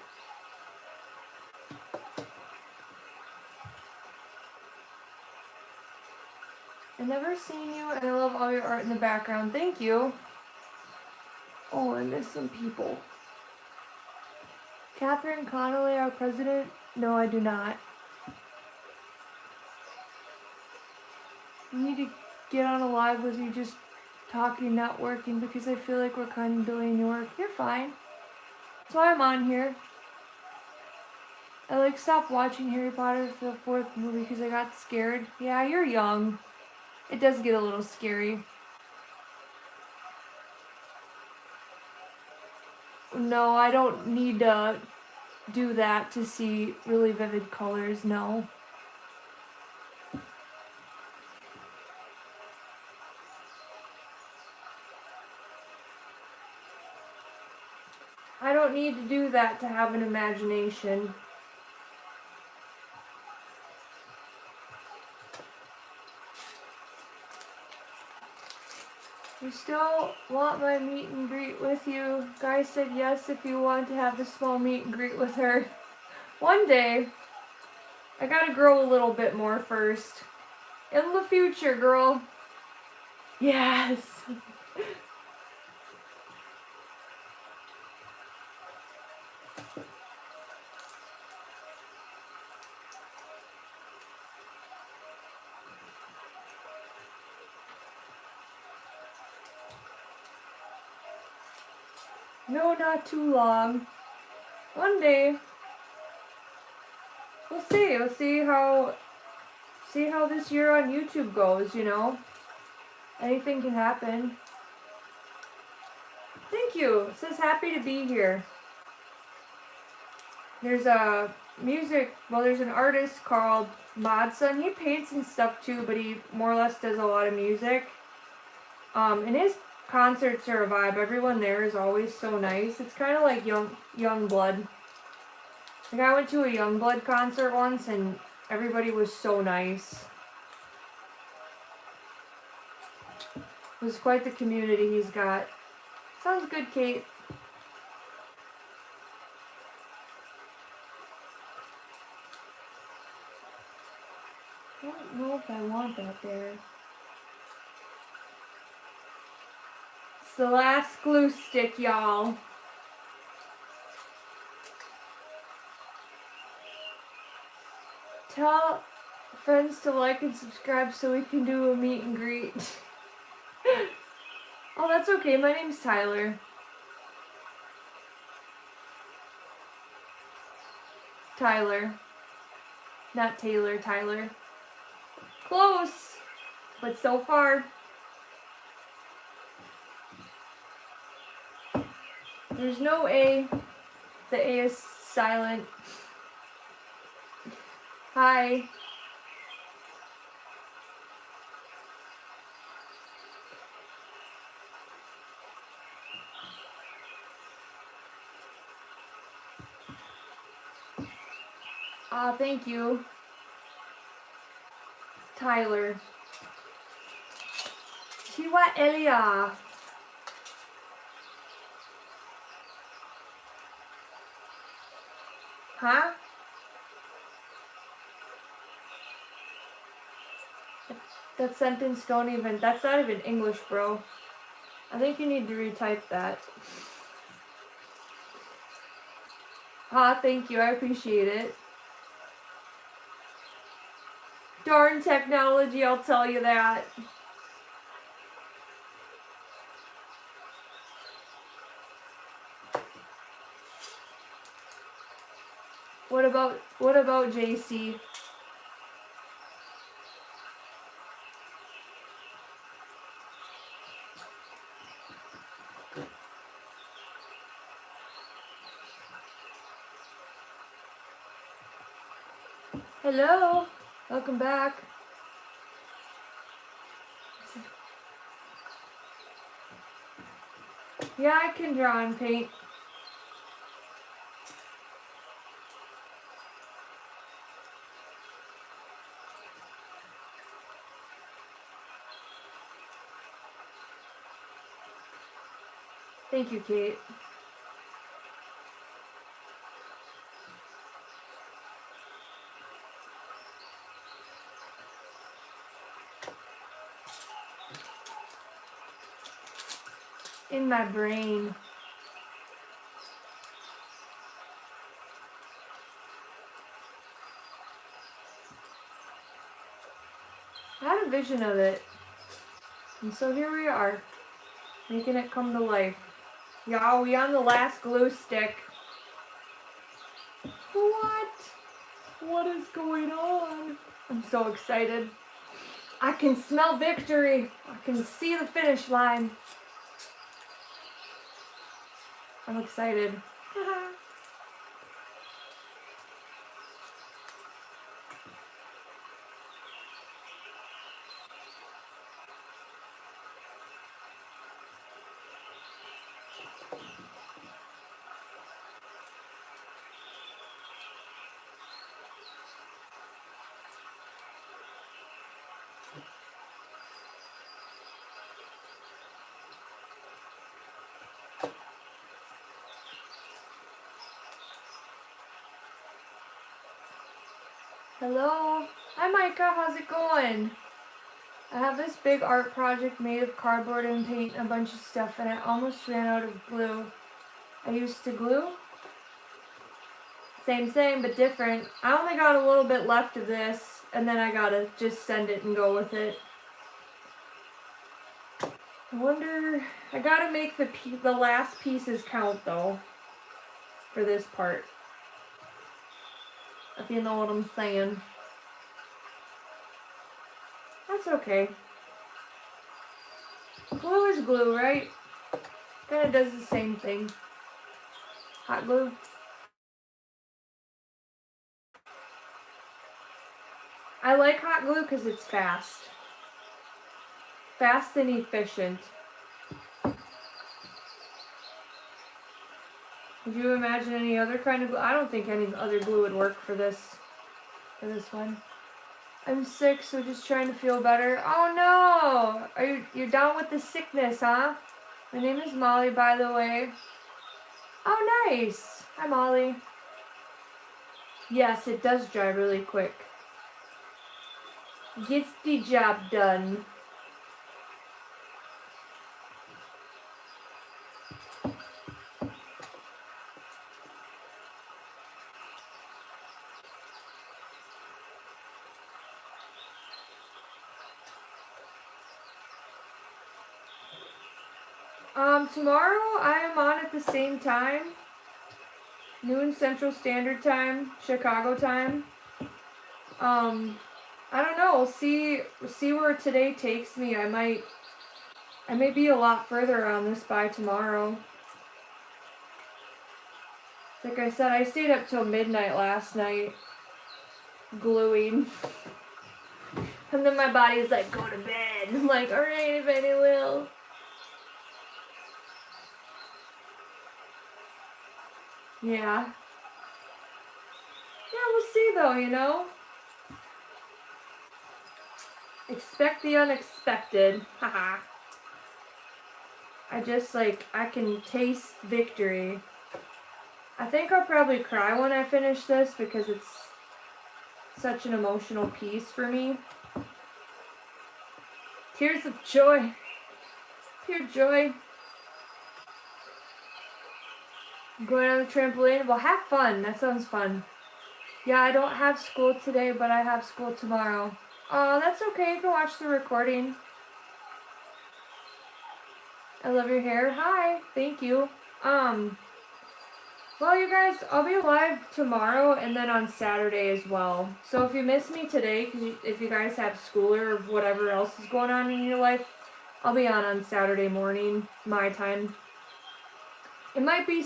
I've never seen you, and I love all your art in the background. Thank you. Oh, I miss some people. Catherine Connolly, our president? No, I do not. We need to get on a live with you just talking, not working, because I feel like we're kind of doing your work. You're fine. That's why I'm on here. I like stopped watching Harry Potter for the 4th movie because I got scared. Yeah, you're young. It does get a little scary. No, I don't need to do that to see really vivid colors, no. I don't need to do that to have an imagination. You still want my meet and greet with you? Guy said yes if you want to have a small meet and greet with her. One day. I gotta grow a little bit more first. In the future, girl. Yes. No, not too long. One day. We'll see. We'll see how this year on YouTube goes, you know? Anything can happen. Thank you. It says happy to be here. There's a there's an artist called Modson. He paints and stuff too, but he more or less does a lot of music. And his concerts are a vibe. Everyone there is always so nice. It's kind of like young blood. Like I went to a young blood concert once and everybody was so nice. It was quite the community he's got. Sounds good, Kate. I don't know if I want that there. It's the last glue stick, y'all. Tell friends to like and subscribe so we can do a meet and greet. Oh, that's okay. My name's Tyler. Tyler. Not Taylor, Tyler. Close, but so far. There's no A. The A is silent. Hi. Ah, thank you. Tyler. Tiwa Elia. Huh? That sentence don't even, that's not even English, bro. I think you need to retype that. Ah, thank you, I appreciate it. Darn technology, I'll tell you that. What about JC? Hello, welcome back. Yeah, I can draw and paint. Thank you, Kate. In my brain. I had a vision of it. And so here we are, making it come to life. Y'all, we on the last glue stick. What? What is going on? I'm so excited. I can smell victory. I can see the finish line. I'm excited. Hello. Hi, Micah. How's it going? I have this big art project made of cardboard and paint and a bunch of stuff, and I almost ran out of glue. I used to glue. Same, but different. I only got a little bit left of this, and then I gotta just send it and go with it. I wonder, I gotta make the last pieces count though, for this part. If you know what I'm saying. That's okay. Glue is glue, right? Kinda does the same thing. Hot glue. I like hot glue because it's fast. Fast and efficient. Would you imagine any other kind of glue? I don't think any other glue would work for this one. I'm sick, so just trying to feel better. Oh no! You're down with the sickness, huh? My name is Molly, by the way. Oh, nice! Hi, Molly. Yes, it does dry really quick. Gets the job done. Tomorrow I am on at the same time. Noon Central Standard Time, Chicago time. I don't know. We'll see where today takes me. I may be a lot further on this by tomorrow. Like I said, I stayed up till midnight last night, gluing. And then my body's like, go to bed. I'm like, alright, if any will. Yeah. Yeah, we'll see though, you know? Expect the unexpected. Haha. I can taste victory. I think I'll probably cry when I finish this because it's such an emotional piece for me. Tears of joy. Pure joy. Going on the trampoline? Well, have fun. That sounds fun. Yeah, I don't have school today, but I have school tomorrow. Oh, that's okay. You can watch the recording. I love your hair. Hi. Thank you. Well, you guys, I'll be live tomorrow and then on Saturday as well. So if you miss me today, if you guys have school or whatever else is going on in your life, I'll be on Saturday morning, my time. It might be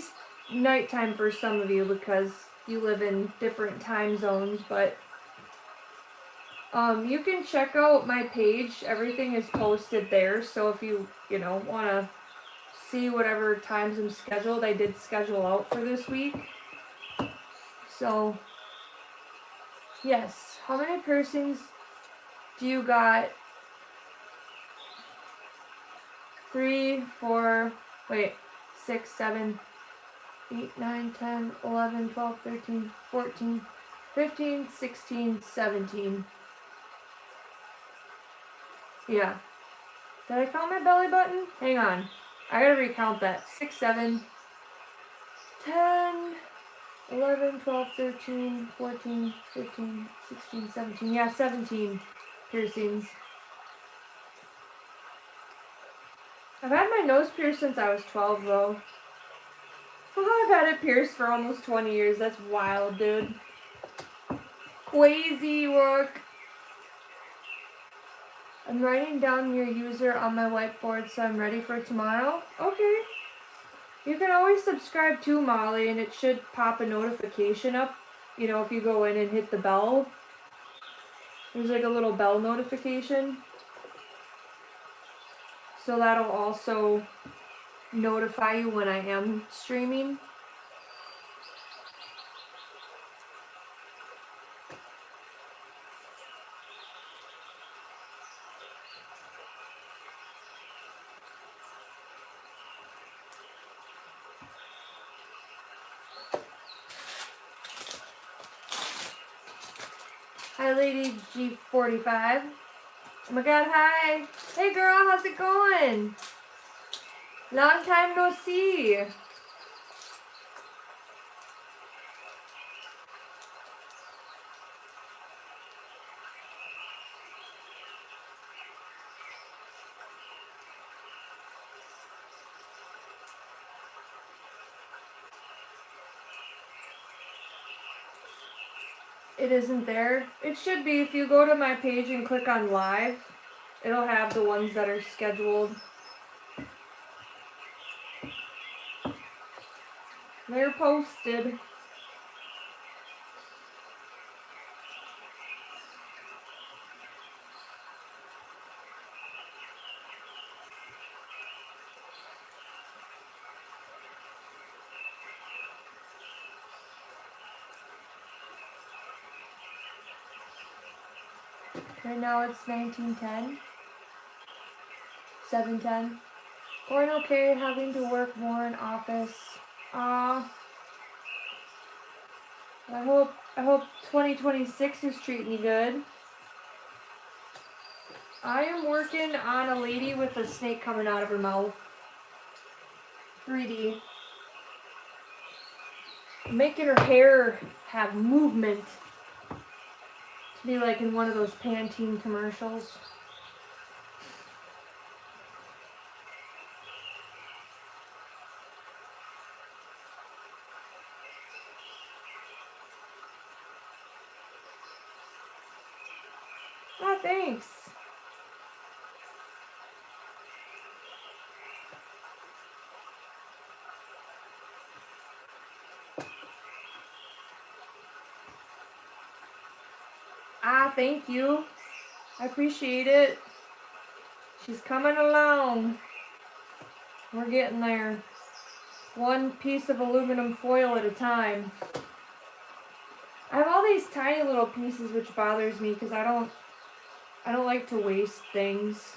nighttime for some of you because you live in different time zones, but you can check out my page. Everything is posted there, so if you want to see whatever times I'm scheduled, I did schedule out for this week. So, yes. How many piercings do you got? 3, 4, 6, 7, 8, 9, 10, 11, 12, 13, 14, 15, 16, 17. Yeah. Did I count my belly button? Hang on. I gotta recount that. 6, 7, 10, 11, 12, 13, 14, 15, 16, 17. Yeah, 17 piercings. I've had my nose pierced since I was 12, though. I've had it pierced for almost 20 years. That's wild, dude. Crazy work. I'm writing down your user on my whiteboard, so I'm ready for tomorrow. Okay. You can always subscribe to Molly, and it should pop a notification up. You know, if you go in and hit the bell. There's like a little bell notification. So that'll also notify you when I am streaming. Hi, Lady G45. Oh my god, hi. Hey girl, how's it going? Long time no see. It isn't there. It should be. If you go to my page and click on live, it'll have the ones that are scheduled. They're posted. Right now it's 19:10, 7:10. Going okay, having to work more in office. I hope 2026 is treating you good. I am working on a lady with a snake coming out of her mouth. 3D. Making her hair have movement. To be like in one of those Pantene commercials. Oh, thanks. Thank you. I appreciate it. She's coming along. We're getting there. One piece of aluminum foil at a time. I have all these tiny little pieces, which bothers me because I don't like to waste things.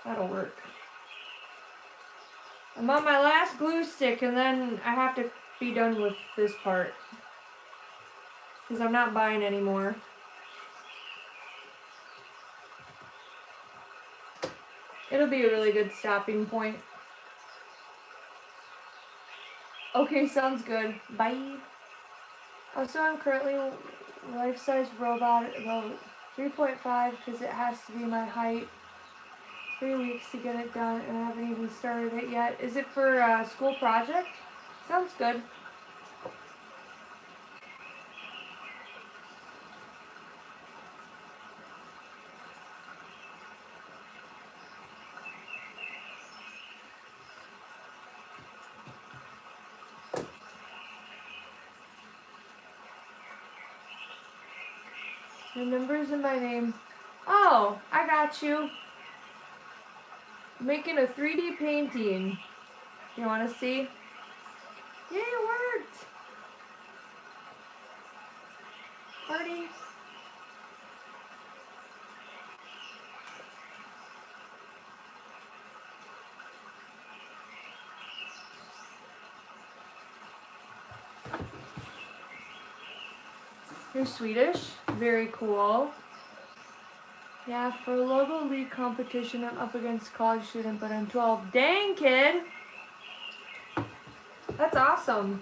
That'll work. I'm on my last glue stick, and then I have to be done with this part because I'm not buying anymore. It'll be a really good stopping point. Okay, sounds good. Bye. Also, I'm currently life-size robot about 3.5 because it has to be my height. 3 weeks to get it done, and I haven't even started it yet. Is it for a school project? Sounds good. The numbers in my name. Oh, I got you. Making a 3D painting. You want to see? Yay, it worked! Party. You're Swedish? Very cool. Yeah, for a logo league competition, I'm up against a college student, but I'm 12. Dang, kid! That's awesome.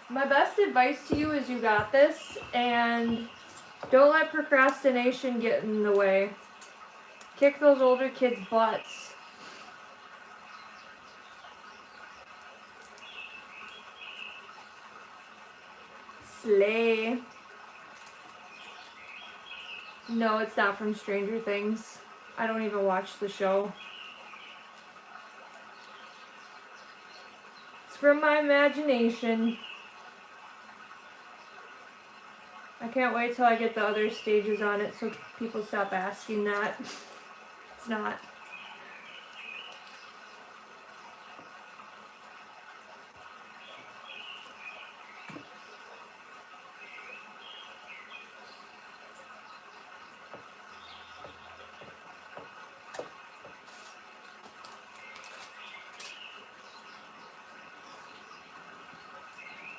My best advice to you is you got this, and don't let procrastination get in the way. Kick those older kids' butts. Slay. No, it's not from Stranger Things. I don't even watch the show. It's from my imagination. I can't wait till I get the other stages on it so people stop asking that. It's not.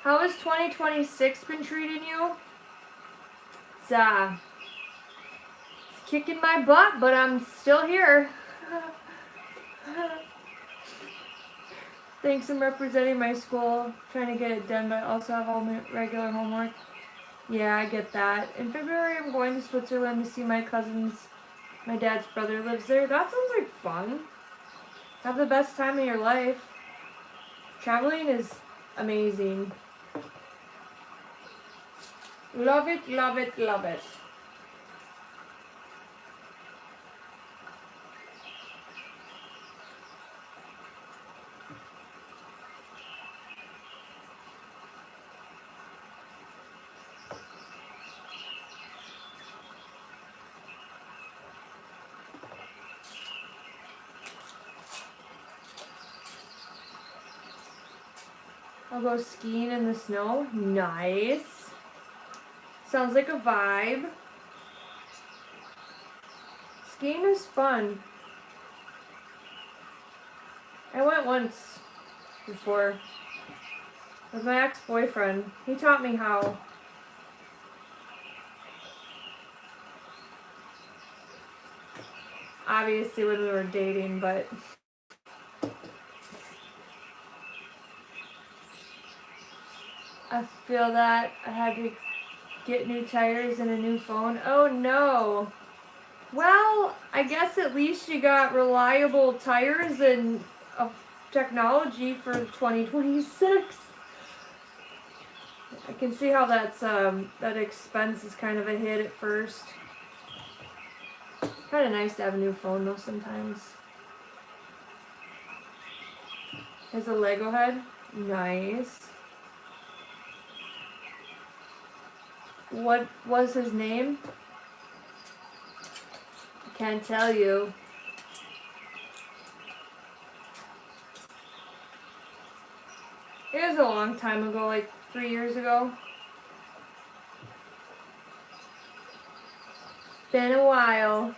How has 2026 been treating you? It's kicking my butt, but I'm still here. Thanks, I'm representing my school, trying to get it done, but I also have all my regular homework. Yeah, I get that. In February, I'm going to Switzerland to see my cousins. My dad's brother lives there. That sounds like fun. Have the best time of your life. Traveling is amazing. Love it, love it, love it. I'll go skiing in the snow. Nice. Sounds like a vibe. Skiing is fun. I went once before with my ex-boyfriend. He taught me how. Obviously when we were dating, but I feel that I had to get new tires and a new phone. Oh no. Well, I guess at least you got reliable tires and technology for 2026. I can see how that's that expense is kind of a hit at first. Kind of nice to have a new phone though sometimes. Has a Lego head. Nice. What was his name? I can't tell you. It was a long time ago, like 3 years ago. Been a while.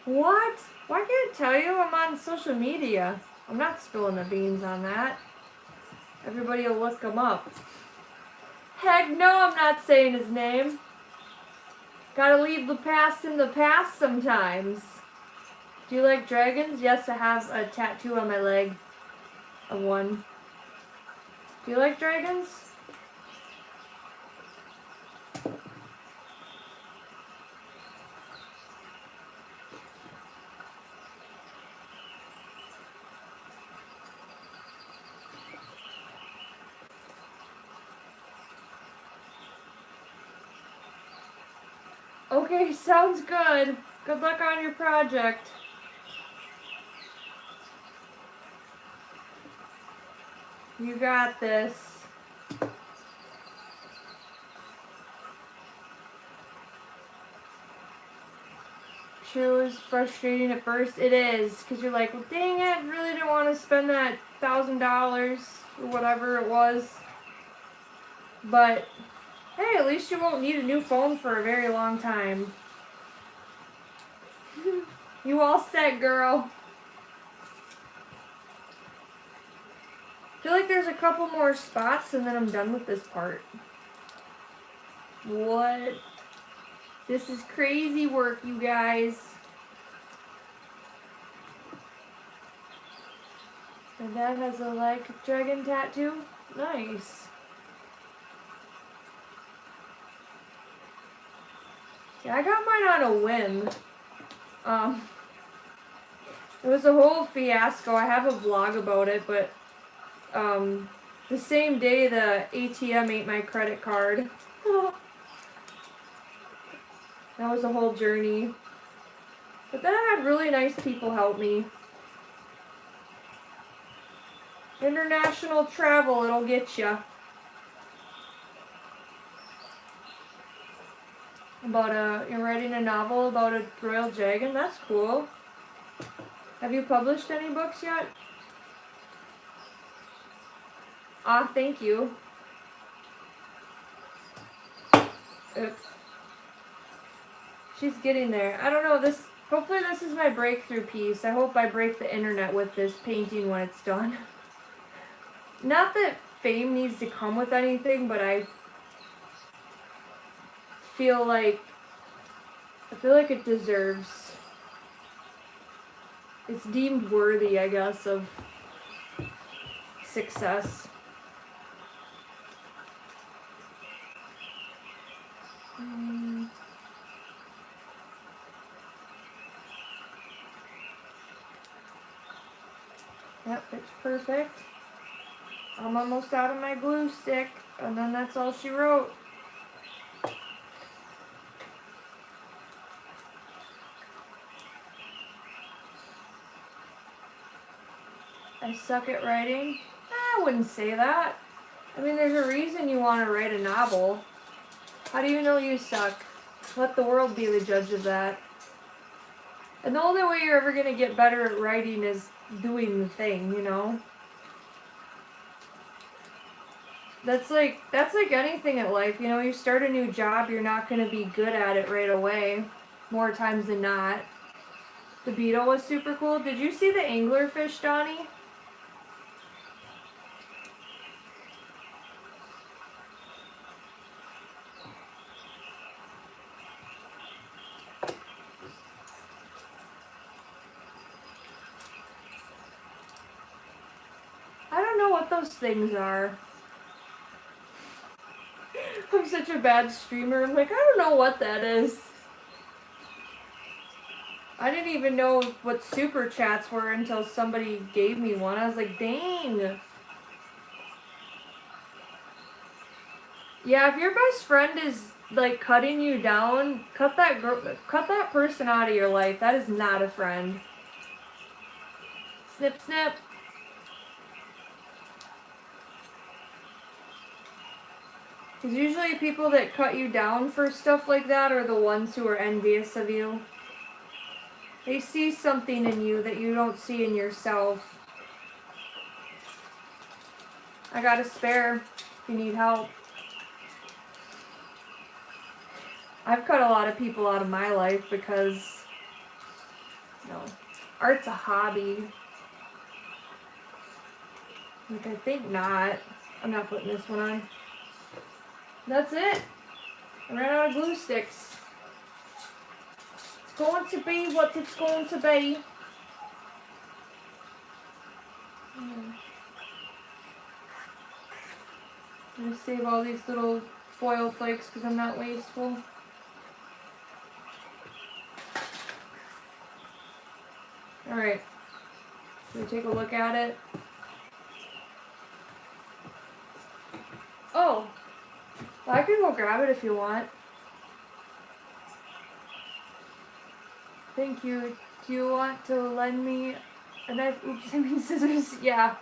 What? Why can't I tell you I'm on social media? I'm not spilling the beans on that. Everybody will look him up. Heck no, I'm not saying his name. Gotta leave the past in the past sometimes. Do you like dragons? Yes, I have a tattoo on my leg of one. Do you like dragons? Okay, sounds good. Good luck on your project. You got this. Sure was frustrating at first. It is, because you're like, well, dang it, I really didn't want to spend that $1,000 or whatever it was. But hey, at least you won't need a new phone for a very long time. You all set, girl. I feel like there's a couple more spots and then I'm done with this part. What? This is crazy work, you guys. My dad has a like dragon tattoo. Nice. Yeah, I got mine on a whim. It was a whole fiasco. I have a vlog about it, but the same day the ATM ate my credit card. That was a whole journey. But then I had really nice people help me. International travel, it'll get you. You're writing a novel about a royal dragon? That's cool. Have you published any books yet? Thank you. Oops. She's getting there. I don't know, hopefully this is my breakthrough piece. I hope I break the internet with this painting when it's done. Not that fame needs to come with anything, but I feel like it deserves. It's deemed worthy, I guess, of success. Yep, it's perfect. I'm almost out of my glue stick, and then that's all she wrote. I suck at writing? I wouldn't say that. I mean, there's a reason you want to write a novel. How do you know you suck? Let the world be the judge of that. And the only way you're ever going to get better at writing is doing the thing, you know? That's like anything in life, you know, you start a new job, you're not going to be good at it right away, more times than not. The beetle was super cool. Did you see the anglerfish, Donnie? I don't know what those things are. I'm such a bad streamer. I'm like, I don't know what that is. I didn't even know what super chats were until somebody gave me one. I was like, dang. Yeah, if your best friend is like cutting you down, cut that person out of your life. That is not a friend. Snip, snip. Because usually people that cut you down for stuff like that are the ones who are envious of you. They see something in you that you don't see in yourself. I got a spare if you need help. I've cut a lot of people out of my life because, you know, art's a hobby. Like, I think not. I'm not putting this one on. That's it. I ran out of glue sticks. It's going to be what it's going to be. I'm going to save all these little foil flakes because I'm not wasteful. Alright. Should we take a look at it? Oh! Well, I can go grab it if you want. Thank you. Do you want to lend me a knife? Oops, I mean scissors. Yeah.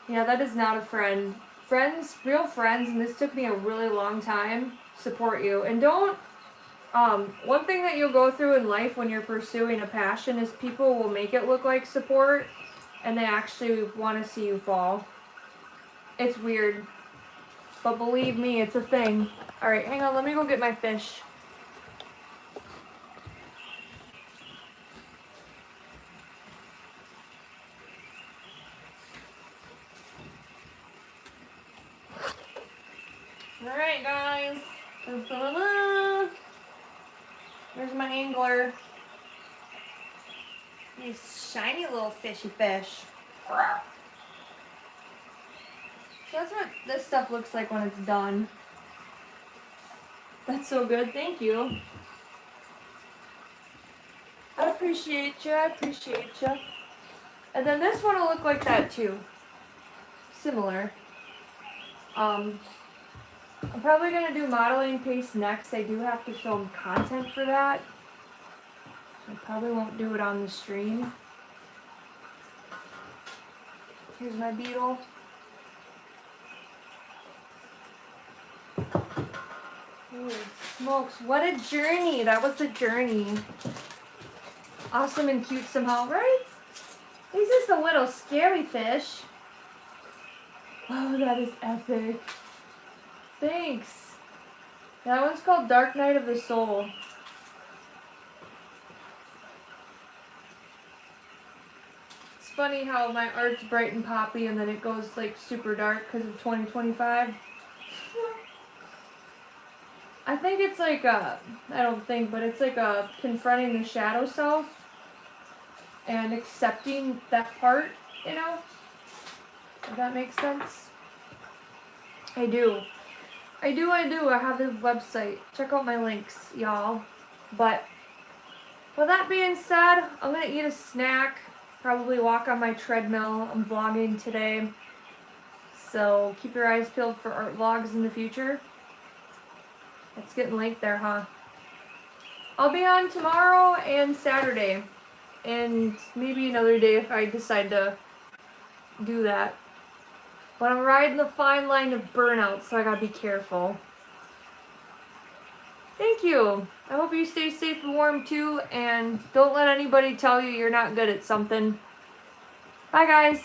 Yeah, that is not a friend. Friends, real friends, and this took me a really long time, support you. And don't, one thing that you'll go through in life when you're pursuing a passion is people will make it look like support, and they actually want to see you fall. It's weird. But believe me, it's a thing. Alright, hang on, let me go get my fish. Alright, guys. There's my angler. These shiny little fishy fish. So that's what this stuff looks like when it's done. That's so good. Thank you. I appreciate you. I appreciate you. And then this one will look like that too. Similar. I'm probably going to do modeling paste next. I do have to film content for that. I probably won't do it on the stream. Here's my beetle. Holy smokes, what a journey. That was the journey. Awesome and cute somehow, right? He's just a little scary fish. Oh, that is epic. Thanks. That one's called Dark Night of the Soul. It's funny how my art's bright and poppy and then it goes like super dark because of 2025. I think it's like a, I don't think, but it's like a confronting the shadow self and accepting that part, you know? If that makes sense. I do. I have this website. Check out my links, y'all. But with that being said, I'm going to eat a snack. Probably walk on my treadmill. I'm vlogging today. So keep your eyes peeled for art vlogs in the future. It's getting late there, huh? I'll be on tomorrow and Saturday. And maybe another day if I decide to do that. But I'm riding the fine line of burnout, so I gotta be careful. Thank you. I hope you stay safe and warm too, and don't let anybody tell you you're not good at something. Bye, guys.